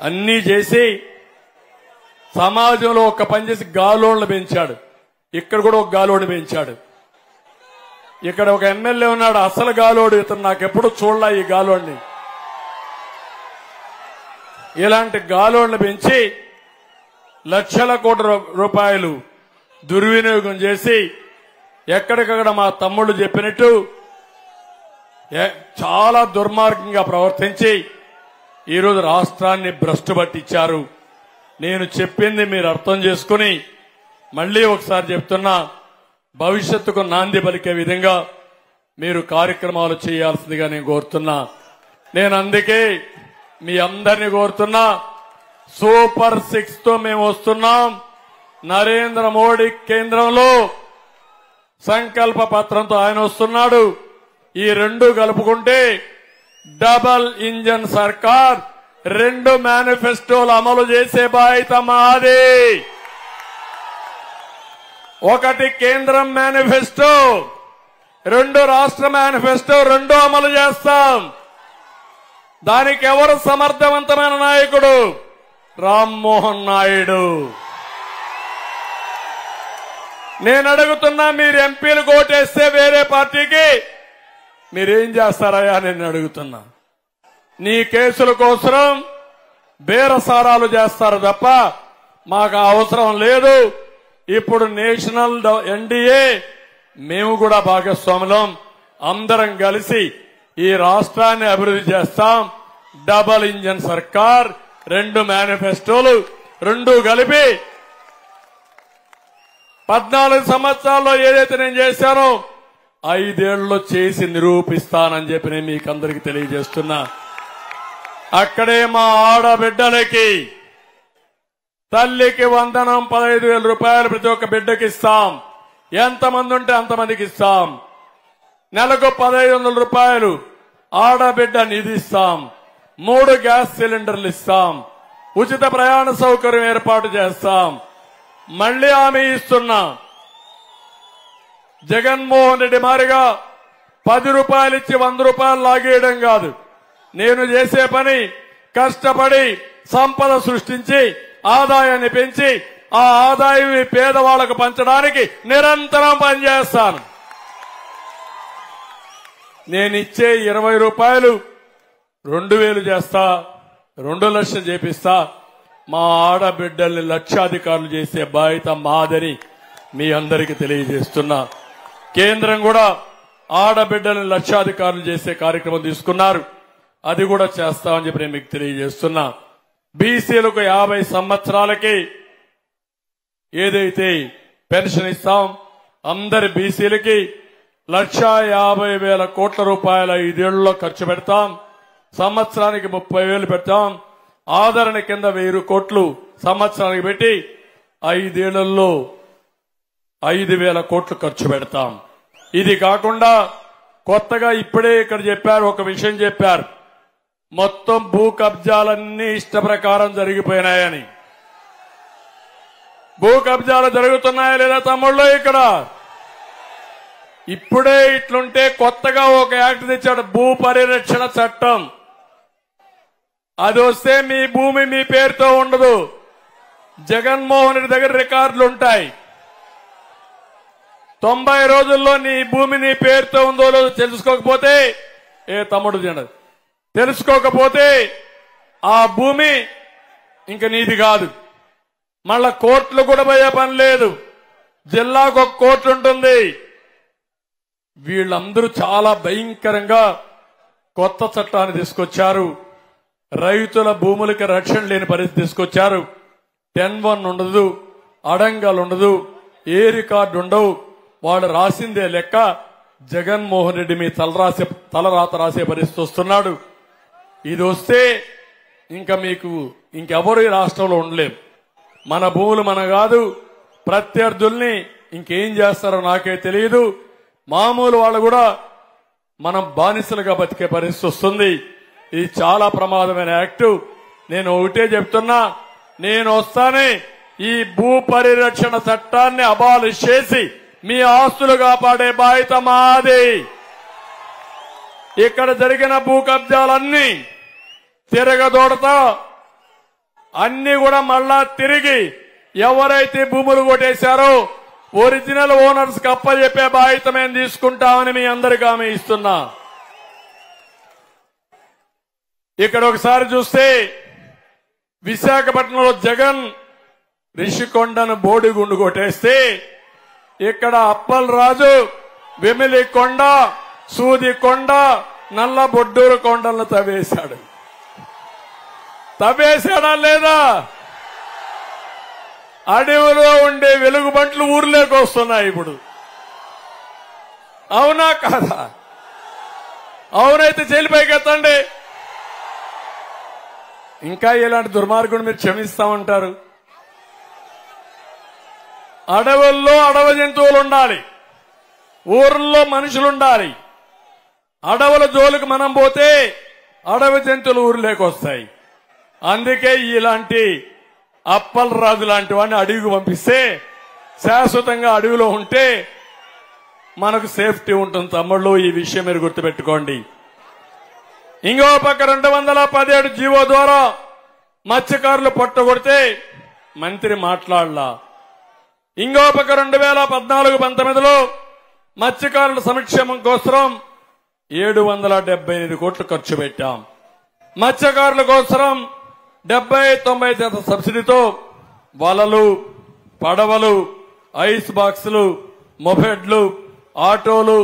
అన్నీ చేసి సమాజంలో ఒక పని చేసి గాలోళ్లు పెంచాడు. ఇక్కడ కూడా ఒక గాలోడు పెంచాడు. ఇక్కడ ఒక ఎమ్మెల్యే ఉన్నాడు, అసలు గాలోడు. ఇతను నాకెప్పుడు చూడలా ఈ గాలోడిని. ఇలాంటి గాలోళ్లు పెంచి లక్షల కోట్ల రూపాయలు దుర్వినియోగం చేసి ఎక్కడికక్కడ మా తమ్ముళ్ళు చెప్పినట్టు చాలా దుర్మార్గంగా ప్రవర్తించి ఈరోజు రాష్ట్రాన్ని భ్రష్టు పట్టించారు. నేను చెప్పింది మీరు అర్థం చేసుకుని మళ్లీ ఒకసారి చెప్తున్నా, భవిష్యత్తుకు నాంది పలికే విధంగా మీరు కార్యక్రమాలు చేయాల్సిందిగా నేను కోరుతున్నా. నేను అందుకే మీ అందరినీ కోరుతున్నా, సూపర్ 6 తో మేము వస్తున్నాం. నరేంద్ర మోడీ కేంద్రంలో సంకల్ప పత్రంతో ఆయన వస్తున్నాడు. ఈ రెండు కలుపుకుంటే డబల్ ఇంజన్ సర్కార్, 2 మేనిఫెస్టోలు అమలు చేసే బాధ్యత మాది. ఒకటి కేంద్రం మేనిఫెస్టో, 2 రాష్ట్ర మేనిఫెస్టో, 2 అమలు చేస్తాం. దానికి ఎవరు సమర్థవంతమైన నాయకుడు? రామ్మోహన్ నాయుడు. నేను అడుగుతున్నా, మీరు ఎంపీలు ఓటేస్తే వేరే పార్టీకి మీరేం చేస్తారయ్యా? నేను అడుగుతున్నా. నీ కేసుల కోసం బేరసారాలు చేస్తారు తప్ప మాకు అవసరం లేదు. ఇప్పుడు నేషనల్ ఎన్డీఏ మేము కూడా భాగస్వాములం. అందరం కలిసి ఈ రాష్ట్రాన్ని అభివృద్ధి చేస్తాం. డబల్ ఇంజన్ సర్కార్, 2 మేనిఫెస్టోలు, 2 కలిపి 14 సంవత్సరాల్లో ఏదైతే నేను చేశానో 5 ఏళ్లలో చేసి నిరూపిస్తానని చెప్పి నేను మీకు అందరికీ తెలియజేస్తున్నా. అక్కడే మా ఆడబిడ్డలకి తల్లికి వందనం 15,000 రూపాయలు ప్రతి ఒక్క బిడ్డకి ఇస్తాం. ఎంతమంది ఉంటే అంతమందికి ఇస్తాం. నెలకు 1,500 రూపాయలు ఆడబిడ్డ నిధి ఇస్తాం. 3 గ్యాస్ సిలిండర్లు ఇస్తాం. ఉచిత ప్రయాణ సౌకర్యం ఏర్పాటు చేస్తాం. మళ్లీ హామీ ఇస్తున్నా, జగన్మోహన్ రెడ్డి మారిగా 10 రూపాయలు ఇచ్చి 100 రూపాయలు లాగేయడం కాదు. నేను చేసే పని కష్టపడి సంపద సృష్టించి ఆదాయాన్ని పెంచి ఆ ఆదాయం పేదవాళ్లకు పంచడానికి నిరంతరం పనిచేస్తాను. నేనిచ్చే 20 రూపాయలు 2,000 చేస్తా, 2 లక్షలు చేపిస్తా. మా ఆడబిడ్డల్ని లక్షాధికారులు చేసే బాధ్యత మాదని మీ అందరికీ తెలియజేస్తున్నా. కేంద్రం కూడా ఆడబిడ్డల్ని లక్షాధికారులు చేసే కార్యక్రమం తీసుకున్నారు. అది కూడా చేస్తామని చెప్పి నేను మీకు తెలియజేస్తున్నా. బీసీలకు 50 సంవత్సరాలకి ఏదైతే పెన్షన్ ఇస్తాం, అందరి బీసీలకి 1,50,000 కోట్ల రూపాయల 5 ఏళ్లలో ఖర్చు పెడతాం. సంవత్సరానికి 30,000 పెడతాం. ఆదరణ కింద 1,000 కోట్లు సంవత్సరానికి పెట్టి 5 ఏళ్లలో 5,000 కోట్లు ఖర్చు పెడతాం. ఇది కాకుండా కొత్తగా ఇప్పుడే ఇక్కడ చెప్పారు, ఒక విషయం చెప్పారు, మొత్తం భూ కబ్జాలన్నీ ఇష్ట ప్రకారం జరిగిపోయినాయని. భూ కబ్జాలు జరుగుతున్నాయా లేదా తమ్ముళ్ళు? ఇక్కడ ఇప్పుడే ఇట్లుంటే కొత్తగా ఒక యాక్ట్ తెచ్చాడు, భూ పరిరక్షణ చట్టం. అది వస్తే మీ భూమి మీ పేరుతో ఉండదు. జగన్మోహన్ రెడ్డి దగ్గర రికార్డులు ఉంటాయి. 90 రోజుల్లో నీ భూమి నీ పేరుతో ఉందో లేదో తెలుసుకోకపోతే తమ్ముడు తినదు. తెలుసుకోకపోతే ఆ భూమి ఇంక నీది కాదు. మళ్ళా కోర్టులు కూడా పోయే పని లేదు. జిల్లాకు ఒక కోర్టు ఉంటుంది. వీళ్ళందరూ చాలా భయంకరంగా కొత్త చట్టాన్ని తీసుకొచ్చారు. రైతుల భూములకి రక్షణ లేని పరిస్థితి తీసుకొచ్చారు. 10-1 ఉండదు, అడంగాలు ఉండదు, ఏ రికార్డు ఉండవు. వాడు రాసిందే లెక్క. జగన్మోహన్ రెడ్డి మీ తలరాత రాసే పరిస్థితి వస్తున్నాడు. ఇది వస్తే ఇంకా మీకు ఇంకెవరు ఈ రాష్ట్రంలో ఉండలేం. మన భూములు మన కాదు. ప్రత్యర్థుల్ని ఇంకేం చేస్తారో నాకే తెలియదు. మామూలు వాళ్ళు కూడా మనం బానిసలుగా బతికే పరిస్థితి వస్తుంది. ఇది చాలా ప్రమాదమైన యాక్టు. నేను ఒకటే చెప్తున్నా, నేను వస్తానే ఈ భూ పరిరక్షణ చట్టాన్ని అబాలిష్ చేసి మీ ఆస్తులు కాపాడే బాధ్యత మాది. ఇక్కడ జరిగిన భూ కబ్జాలన్నీ తిరగదోడతా అన్ని కూడా మళ్ళా తిరిగి ఎవరైతే భూములు కొట్టేశారో ఒరిజినల్ ఓనర్స్ కి అప్పచెప్పే బాధ్యత మేము తీసుకుంటామని మీ అందరికీ హామీ ఇస్తున్నా. ఇక్కడ ఒకసారి చూస్తే విశాఖపట్నంలో జగన్ రిషికొండను బోడిగుండు కొట్టేస్తే ఇక్కడ అప్పల్ రాజు వెమిలి కొండ, సూది కొండ, నల్ల బొడ్డూరు కొండలను తవ్వేశాడా లేదా? అడవిలో ఉండే వెలుగుబంట్లు ఊర్లోకి వస్తున్నాయి ఇప్పుడు. అవునా కాదా? అవునైతే జైలుపైకి ఎత్తండి. ఇంకా ఇలాంటి దుర్మార్గుడు మీరు క్షమిస్తామంటారు? అడవుల్లో అడవి జంతువులు ఉండాలి, ఊర్లో మనుషులుండాలి. అడవుల జోలికి మనం పోతే అడవి జంతువులు ఊర్లోకి వస్తాయి. అందుకే ఇలాంటి అప్పల్ రాజు లాంటి వాడిని అడవికి పంపిస్తే శాశ్వతంగా అడవిలో ఉంటే మనకు సేఫ్టీ ఉంటుంది. తమ్ముళ్ళు, ఈ విషయం మీరు గుర్తుపెట్టుకోండి. ఇంకో పక్క 217 జీవో ద్వారా మత్స్యకారులు పట్టగొడితే మంత్రి మాట్లాడలా. ఇంకో పక్క 2014-19లో మత్స్యకారుల సంక్షేమం కోసం 778 కోట్లు ఖర్చు పెట్టాం. మత్స్యకారుల కోసం 70-90% సబ్సిడీతో వలలు, పడవలు, ఐస్ బాక్సులు, మొబెడ్లు, ఆటోలు,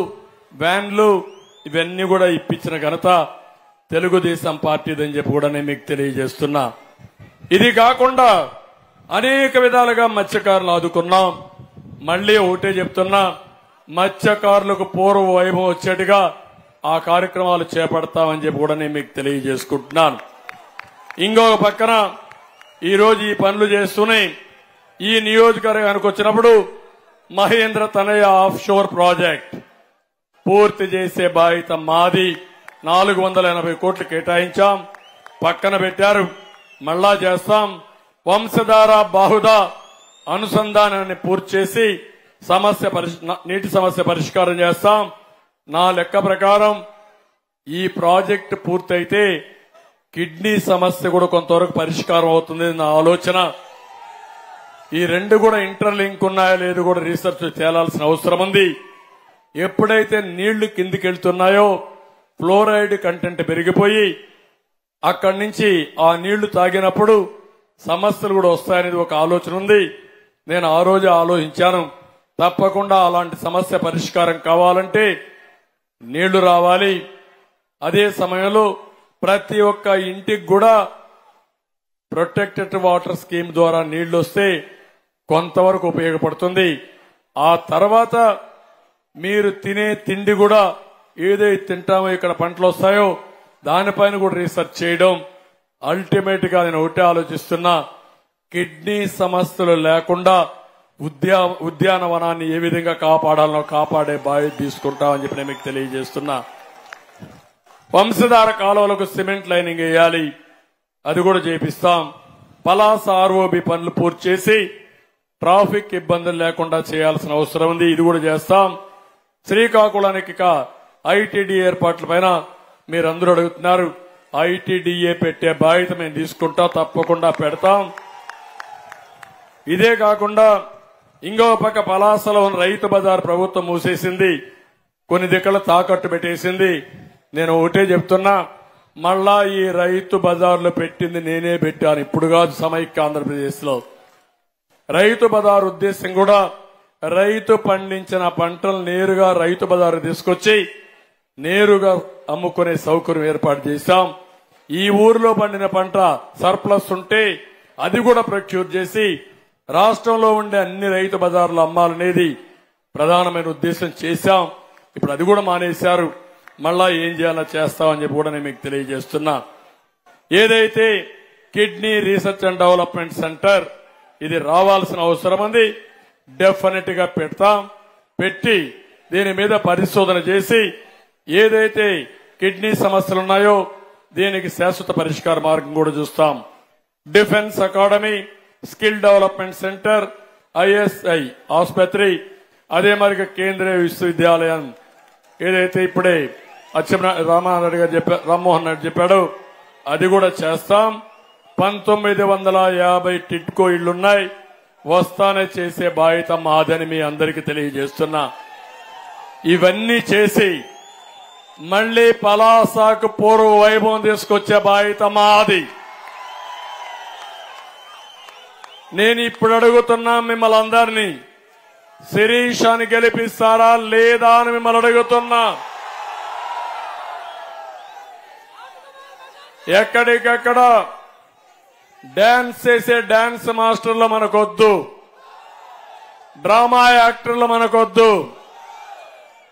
వ్యాన్లు ఇవన్నీ కూడా ఇప్పించిన ఘనత తెలుగుదేశం పార్టీదని చెప్పి కూడా నేను మీకు తెలియజేస్తున్నా. ఇది కాకుండా అనేక విధాలుగా మత్స్యకారులు ఆదుకున్నాం. మళ్లీ ఒకటే చెప్తున్నా, మత్స్యకారులకు పూర్వ వైభవం వచ్చేట్టుగా ఆ కార్యక్రమాలు చేపడతామని చెప్పి కూడా నేను మీకు తెలియజేసుకుంటున్నాను. ఇంకొక పక్కన ఈరోజు ఈ పనులు చేస్తూనే ఈ నియోజకవర్గానికి వచ్చినప్పుడు మహేంద్ర తనయ ఆఫ్ షోర్ ప్రాజెక్ట్ పూర్తి చేసే బాధ్యత మాది. 480 కోట్లు కేటాయించాం, పక్కన పెట్టారు, మళ్ళా చేస్తాం. వంశధార బాహుదా అనుసంధానాన్ని పూర్తి చేసి నీటి సమస్య పరిష్కారం చేస్తాం. నా లెక్క ప్రకారం ఈ ప్రాజెక్టు పూర్తయితే కిడ్నీ సమస్య కూడా కొంతవరకు పరిష్కారం అవుతుంది నా ఆలోచన. ఈ రెండు కూడా ఇంటర్లింక్ ఉన్నాయో లేదు కూడా రీసెర్చ్ చేయాల్సిన అవసరం ఉంది. ఎప్పుడైతే నీళ్లు కిందికి వెళ్తున్నాయో ఫ్లోరైడ్ కంటెంట్ పెరిగిపోయి అక్కడి నుంచి ఆ నీళ్లు తాగినప్పుడు సమస్యలు కూడా వస్తాయనేది ఒక ఆలోచన ఉంది. నేను ఆ రోజు ఆలోచించాను, తప్పకుండా అలాంటి సమస్య పరిష్కారం కావాలంటే నీళ్లు రావాలి. అదే సమయంలో ప్రతి ఒక్క ఇంటికి కూడా ప్రొటెక్టెడ్ వాటర్ స్కీమ్ ద్వారా నీళ్లు వస్తే కొంతవరకు ఉపయోగపడుతుంది. ఆ తర్వాత మీరు తినే తిండి కూడా ఏదైతే తింటామో ఇక్కడ పంటలు వస్తాయో దానిపైన కూడా రీసెర్చ్ చేయడం. అల్టిమేట్ గా నేను ఒకటే ఆలోచిస్తున్నా, కిడ్నీ సమస్యలు లేకుండా ఉద్యానవనాన్ని ఏ విధంగా కాపాడాలో కాపాడే బాధ్యత తీసుకుంటామని చెప్పి నేను మీకు తెలియజేస్తున్నా. వంశధార కాలువలకు సిమెంట్ లైనింగ్ వేయాలి, అది కూడా చేపిస్తాం. పలాస ఆర్ఓబి పనులు పూర్తి చేసి ట్రాఫిక్ ఇబ్బందులు లేకుండా చేయాల్సిన అవసరం ఉంది, ఇది కూడా చేస్తాం. శ్రీకాకుళానికి ఐటీడీ ఏర్పాట్ల పైన మీరందరూ అడుగుతున్నారు. ఐటీడీఏ పెట్టే బాధ్యత మేము తీసుకుంటాం, తప్పకుండా పెడతాం. ఇదే కాకుండా ఇంకో పక్క పలాసలో ఉన్న రైతు బజార్ ప్రభుత్వం మూసేసింది, కొన్ని దిక్కల తాకట్టు పెట్టేసింది. నేను ఒకటే చెప్తున్నా, మళ్ళా ఈ రైతు బజార్లో పెట్టింది నేనే పెట్టాను, ఇప్పుడు కాదు, సమైక్య ఆంధ్రప్రదేశ్ లో. రైతు బజార్ ఉద్దేశం కూడా రైతు పండించిన పంటలు నేరుగా రైతు బజారు తీసుకొచ్చి నేరుగా అమ్ముకునే సౌకర్యం ఏర్పాటు చేశాం. ఈ ఊరిలో పండిన పంట సర్ప్లస్ ఉంటే అది కూడా ప్రొక్యూర్ చేసి రాష్ట్రంలో ఉండే అన్ని రైతు బజార్లు అమ్మాలనేది ప్రధానమైన ఉద్దేశం చేశాం. ఇప్పుడు అది కూడా మానేశారు. మళ్ళా ఏం చేయాలో చేస్తామని చెప్పి కూడా నేను మీకు తెలియజేస్తున్నా. ఏదైతే kidney research and development centre ఇది రావాల్సిన అవసరం ఉంది. డెఫినెట్ గా పెట్టి దీని మీద పరిశోధన చేసి ఏదైతే కిడ్నీ సమస్యలు ఉన్నాయో దీనికి శాశ్వత పరిష్కార మార్గం కూడా చూస్తాం. Defence academy, skill development centre, ISI ఆసుపత్రి, అదే మరి కేంద్రీయ విశ్వవిద్యాలయం ఏదైతే ఇప్పుడే రామ్మోహన్ రెడ్డి చెప్పాడో అది కూడా చేస్తాం. 1950 టిట్కో ఇళ్లున్నాయి, వస్తానే చేసే బాధ్యత మాదని మీ అందరికీ తెలియజేస్తున్నా. ఇవన్నీ చేసి మళ్లీ పలాసకు పూర్వ వైభవం తీసుకొచ్చే బాధ్యత మాది. నేను ఇప్పుడు అడుగుతున్నా మిమ్మల్ని అందరినీ, శిరీషాని గెలిపిస్తారా లేదా అని మిమ్మల్ని అడుగుతున్నా. ఎక్కడికక్కడ డాన్స్ చేసే డాన్స్ మాస్టర్లు మనకొద్దు, డ్రామా యాక్టర్లు మనకొద్దు.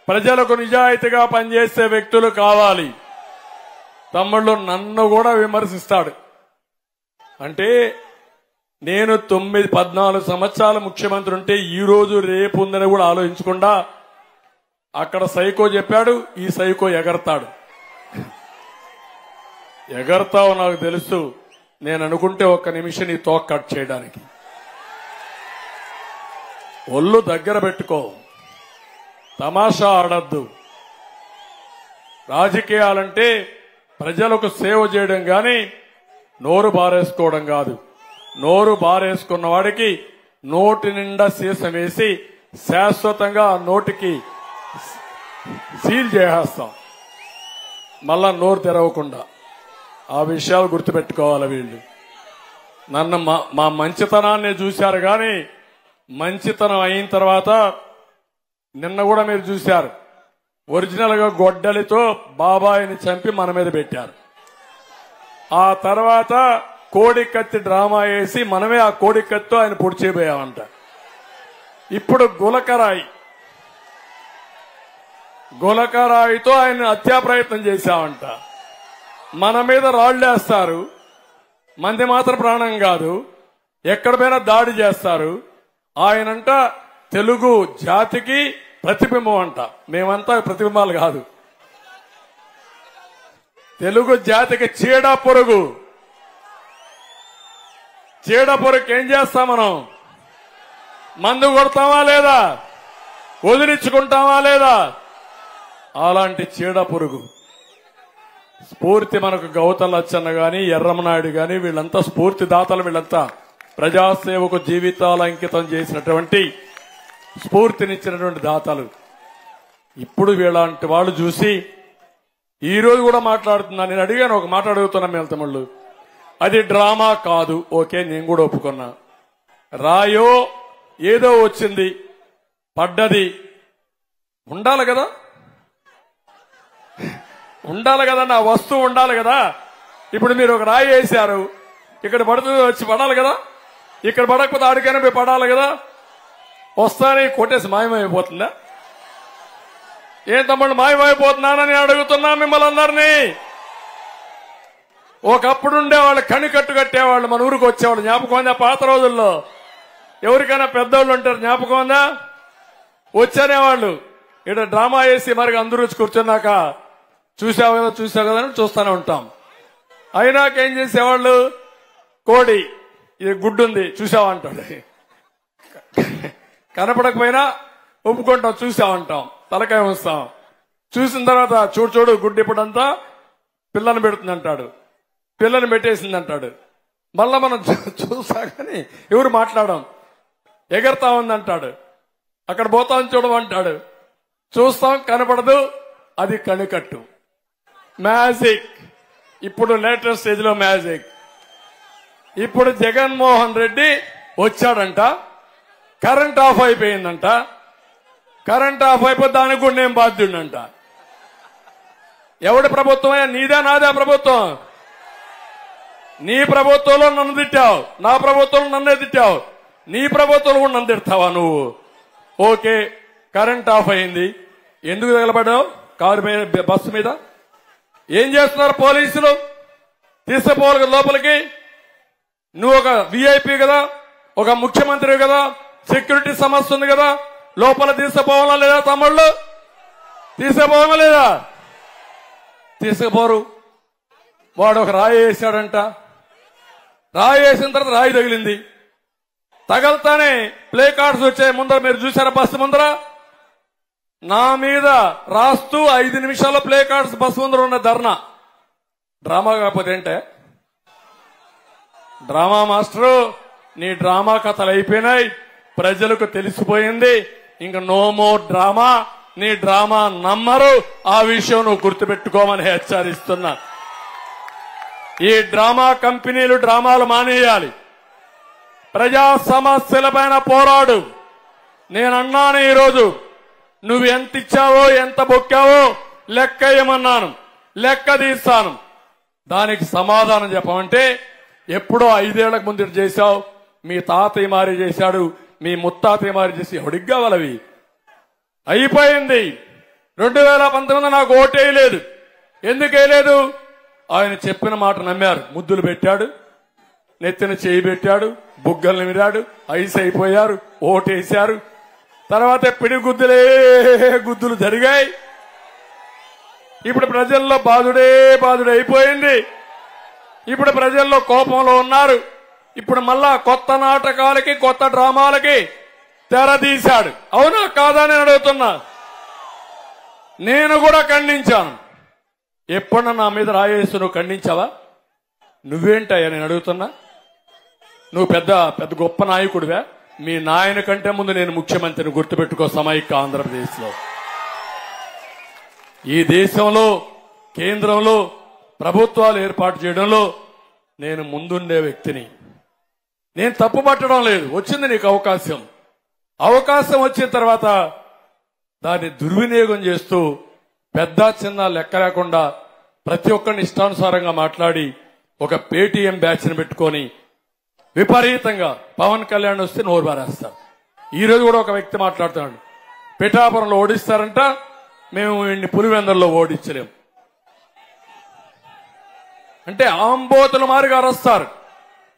ప్రజలకు నిజాయితీగా పనిచేసే వ్యక్తులు కావాలి. తమ్ముళ్ళు నన్ను కూడా విమర్శిస్తాడు. అంటే నేను 14 సంవత్సరాలు ముఖ్యమంత్రి ఉంటే ఈ రోజు రేపు ఉందని కూడా ఆలోచించకుండా అక్కడ సైకో చెప్పాడు, ఈ సైకో ఎగరతాడు. ఎగరతావు నాకు తెలుసు. నేను అనుకుంటే ఒక్క నిమిషం నీ తోక కట్ చేయడానికి. ఒళ్ళు దగ్గర పెట్టుకో, తమాషా ఆడద్దు. రాజకీయాలంటే ప్రజలకు సేవ చేయడం గాని నోరు బారేసుకోవడం కాదు. నోరు బారేసుకున్న వాడికి నోటి నిండా సీసం వేసి శాశ్వతంగా ఆ నోటికి సీల్ చేసేస్తాం, మళ్ళా నోరు తెరవకుండా. ఆ విషయాలు గుర్తుపెట్టుకోవాలి వీళ్ళు. నన్ను మా మంచితనాన్ని చూశారు కానీ మంచితనం అయిన తర్వాత నిన్న కూడా మీరు చూశారు, ఒరిజినల్ గా గొడ్డలితో బాబాయిని చంపి మన మీద పెట్టారు. ఆ తర్వాత కోడి కత్తి డ్రామా వేసి మనమే ఆ కోడి కత్తితో ఆయన పొడి చేయబోయామంట. ఇప్పుడు గులకరాయితో ఆయన హత్యా ప్రయత్నం చేశామంట. మన మీద రాళ్లేస్తారు, మంది మాత్రం ప్రాణం కాదు, ఎక్కడ పోయినా దాడి చేస్తారు. ఆయనంట తెలుగు జాతికి ప్రతిబింబం అంట. మేమంతా ప్రతిబింబాలు కాదు, తెలుగు జాతికి చీడ పొరుగు. చీడ పొరుగు ఏం చేస్తాం మనం? మందు కొడతామా లేదా? వదిలించుకుంటామా లేదా? అలాంటి చీడ పొరుగు స్ఫూర్తి మనకు గౌతల లచ్చన్న గాని ఎర్రమనాయుడు గాని వీళ్ళంతా స్ఫూర్తి దాతలు. వీళ్ళంతా ప్రజాసేవకు జీవితాలు అంకితం చేసినటువంటి స్ఫూర్తినిచ్చినటువంటి దాతలు. ఇప్పుడు వీళ్ళంటి వాళ్ళు చూసి ఈ రోజు కూడా మాట్లాడుతున్నా. నేను అడిగాను, ఒక మాట అడుగుతున్నా మీ తమ్ముళ్ళు, అది డ్రామా కాదు, ఓకే, నేను కూడా ఒప్పుకున్నా. రాయో ఏదో వచ్చింది, పడ్డది, ఉండాలి కదా, నా వస్తువు ఉండాలి కదా. ఇప్పుడు మీరు ఒక రాయి వేశారు, ఇక్కడ పడుతుంది, వచ్చి పడాలి కదా. ఇక్కడ పడకపోతే ఆడికైనా పోయి పడాలి కదా. వస్తానే కొట్టేసి మాయమైపోతుందా? ఏం తమ్ముడు మాయమైపోతున్నానని అడుగుతున్నా మిమ్మల్ని అందరినీ. ఒకప్పుడు ఉండేవాళ్ళు, కనికట్టు కట్టేవాళ్ళు, మన ఊరికి వచ్చేవాళ్ళు. జ్ఞాపకం ఉందా? పాత రోజుల్లో ఎవరికైనా పెద్దోళ్ళు ఉంటారు, జ్ఞాపకం ఉందా? వచ్చేవాళ్ళు ఇక్కడ డ్రామా వేసి మరి అందరూ వచ్చి కూర్చున్నాక చూసావు కదా అని చూస్తూనే ఉంటాం. అయినాక ఏం చేసేవాళ్ళు, కోడి ఇది గుడ్డు ఉంది చూసావంటాడు. కనపడకపోయినా ఒప్పుకుంటాం, చూసామంటాం, తలకాయ వస్తాం. చూసిన తర్వాత చూడు గుడ్డు ఇప్పుడంతా పిల్లని పెడుతుంది అంటాడు, పిల్లని పెట్టేసింది అంటాడు. మళ్ళా మనం చూసా కానీ ఎవరు మాట్లాడాం. ఎగరతా ఉందంటాడు, అక్కడ పోతాం చూడమంటాడు, చూస్తాం కనపడదు, అది కణికట్టు. మ్యాజిక్. ఇప్పుడు లేటెస్ట్ స్టేజ్ లో మ్యాజిక్. ఇప్పుడు జగన్మోహన్ రెడ్డి వచ్చాడంట, కరెంట్ ఆఫ్ అయిపోయిందంట. కరెంట్ ఆఫ్ అయిపోతే దానికి కూడా నేను బాధ్యుడంట. ఎవడి ప్రభుత్వమే? నీదే నాదే ప్రభుత్వం. నీ ప్రభుత్వంలో నన్ను తిట్టావు, నా ప్రభుత్వంలో నన్నే తిట్టావు, నీ ప్రభుత్వంలో కూడా నన్ను తిడతావా నువ్వు? ఓకే, కరెంట్ ఆఫ్ అయింది, ఎందుకు తగలబడ్డావు కారు మీద, బస్సు మీద? ఏం చేస్తున్నారు పోలీసులు? తీసుకుపోవాలి కదా లోపలికి. నువ్వు ఒక విఐపీ కదా, ఒక ముఖ్యమంత్రి కదా, సెక్యూరిటీ సమస్య ఉంది కదా, లోపల తీసుకుపోవాలా లేదా తమ్ముళ్ళు? తీసుకుపోవాలా లేదా? తీసుకుపోరు. వాడు ఒక రాయి వేసాడంట, రాయి వేసిన తర్వాత రాయి తగిలింది. తగలతానే ప్లే కార్డ్స్ వచ్చాయి ముందర, మీరు చూసారా బస్సు ముందర? నా మీద రాస్తూ 5 నిమిషాల్లో ప్లే కార్డ్స్ బస్సు ముందర ఉన్న ధర్నా. డ్రామా కాకపోతే ఏంటే? డ్రామా మాస్టరు, నీ డ్రామా కథలు అయిపోయినాయి, ప్రజలకు తెలిసిపోయింది. ఇంక నో మోర్ డ్రామా. నీ డ్రామా నమ్మరు. ఆ విషయం నువ్వు గుర్తుపెట్టుకోమని హెచ్చరిస్తున్నా. ఈ డ్రామా కంపెనీలు డ్రామాలు మానేయాలి. ప్రజా సమస్యలపైన పోరాడు. నేనన్నాను ఈరోజు, నువ్వు ఎంత ఇచ్చావో ఎంత బొక్కావో లెక్క ఏమన్నాను, లెక్క తీస్తాను. దానికి సమాధానం చెప్పమంటే ఎప్పుడో 5 ఏళ్లకు ముందు చేశావు, మీ తాతయ్య మారి చేశాడు, మీ ముత్తాతయ్య మారి చేసి ఎవడికి కావాలవి? అయిపోయింది. 2019 నాకు ఓటేయలేదు. ఎందుకు వేయలేదు? ఆయన చెప్పిన మాట నమ్మారు. ముద్దులు పెట్టాడు, నెత్తిన చేయి పెట్టాడు, బుగ్గలు నిమిరాడు, ఐస్ అయిపోయారు, ఓటేశారు. తర్వాత పిడిగుద్దులే గుద్దులు జరిగాయి. ఇప్పుడు ప్రజల్లో బాధుడే అయిపోయింది. ఇప్పుడు ప్రజల్లో కోపంలో ఉన్నారు. ఇప్పుడు మళ్ళా కొత్త నాటకాలకి, కొత్త డ్రామాలకి తెర తీశాడు. అవునా కాదా అని అడుగుతున్నా. నేను కూడా ఖండించాను. ఎప్పుడన్నా నా మీద రాయేసి నువ్వు ఖండించావా? నువ్వేంటయ్యా నేను అడుగుతున్నా? నువ్వు పెద్ద గొప్ప నాయకుడివా? మీ నాయన కంటే ముందు నేను ముఖ్యమంత్రిని, గుర్తుపెట్టుకో. సమైక్య ఆంధ్రప్రదేశ్లో, ఈ దేశంలో కేంద్రంలో ప్రభుత్వాలు ఏర్పాటు చేయడంలో నేను ముందుండే వ్యక్తిని. నేను తప్పు పట్టడం లేదు. వచ్చింది నీకు అవకాశం. అవకాశం వచ్చిన తర్వాత దాన్ని దుర్వినియోగం చేస్తూ పెద్ద చిన్న లెక్క లేకుండా ప్రతి ఒక్కరిని ఇష్టానుసారంగా మాట్లాడి ఒక పేటీఎం బ్యాచ్ ని పెట్టుకొని విపరీతంగా పవన్ కళ్యాణ్ వస్తే నోరు బారేస్తారు. ఈ రోజు కూడా ఒక వ్యక్తి మాట్లాడుతున్నాడు, పిఠాపురంలో ఓడిస్తారంట, మేము వీడిని పులివెందల్లో ఓడించలేం అంటే ఆంబోతుల మారిగా అరుస్తారు,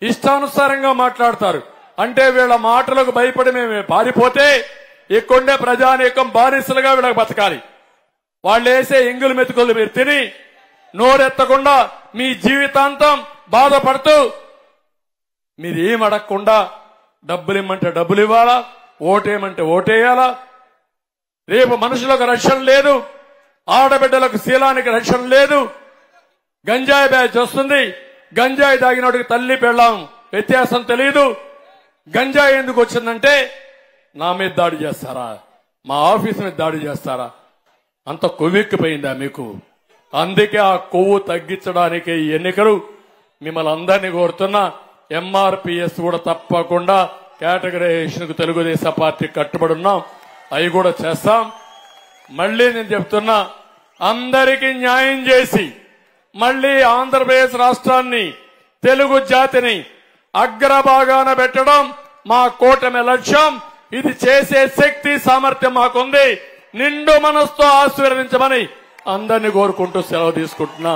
ఇష్టానుసారంగా మాట్లాడతారు. అంటే వీళ్ళ మాటలకు భయపడి మేము పారిపోతే ఇక్కడే ప్రజానీకం బానిసలుగా వీళ్ళకి బతకాలి. వాళ్ళు వేసే ఎంగులు మెతుకులు మీరు తిని నోరెత్తకుండా మీ జీవితాంతం బాధపడుతూ మీరు ఏం అడగకుండా డబ్బులు ఇమ్మంటే డబ్బులు ఇవ్వాలా, ఓటేయమంటే ఓటేయాలా. రేపు మనుషులకు రక్షణ లేదు, ఆడబిడ్డలకు శీలానికి రక్షణ లేదు. గంజాయి బ్యాచ్ వస్తుంది, గంజాయి తాగినోడికి తల్లి పెళ్ళాం వ్యత్యాసం తెలియదు. గంజాయి ఎందుకు వచ్చిందంటే నా మీద దాడి చేస్తారా, మా ఆఫీస్ మీద దాడి చేస్తారా? అంత కొవ్వెక్కిపోయిందా మీకు? అందుకే ఆ కొవ్వు తగ్గించడానికి ఈ ఎన్నికలు. మిమ్మల్ని అందరినీ కోరుతున్నా, ఎంఆర్పీఎస్ కూడా తప్పకుండా కేటగరైజేషన్ కు తెలుగుదేశం పార్టీ కట్టుబడి ఉన్నాం, అవి కూడా చేస్తాం. మళ్లీ నేను చెప్తున్నా, అందరికీ న్యాయం చేసి మళ్లీ ఆంధ్రప్రదేశ్ రాష్ట్రాన్ని, తెలుగు జాతిని అగ్రభాగాన పెట్టడం మా కూటమి లక్ష్యం. ఇది చేసే శక్తి సామర్థ్యం మాకుంది. నిండు మనసుతో ఆశీర్వదించమని అందరినీ కోరుకుంటూ సెలవు తీసుకుంటున్నా.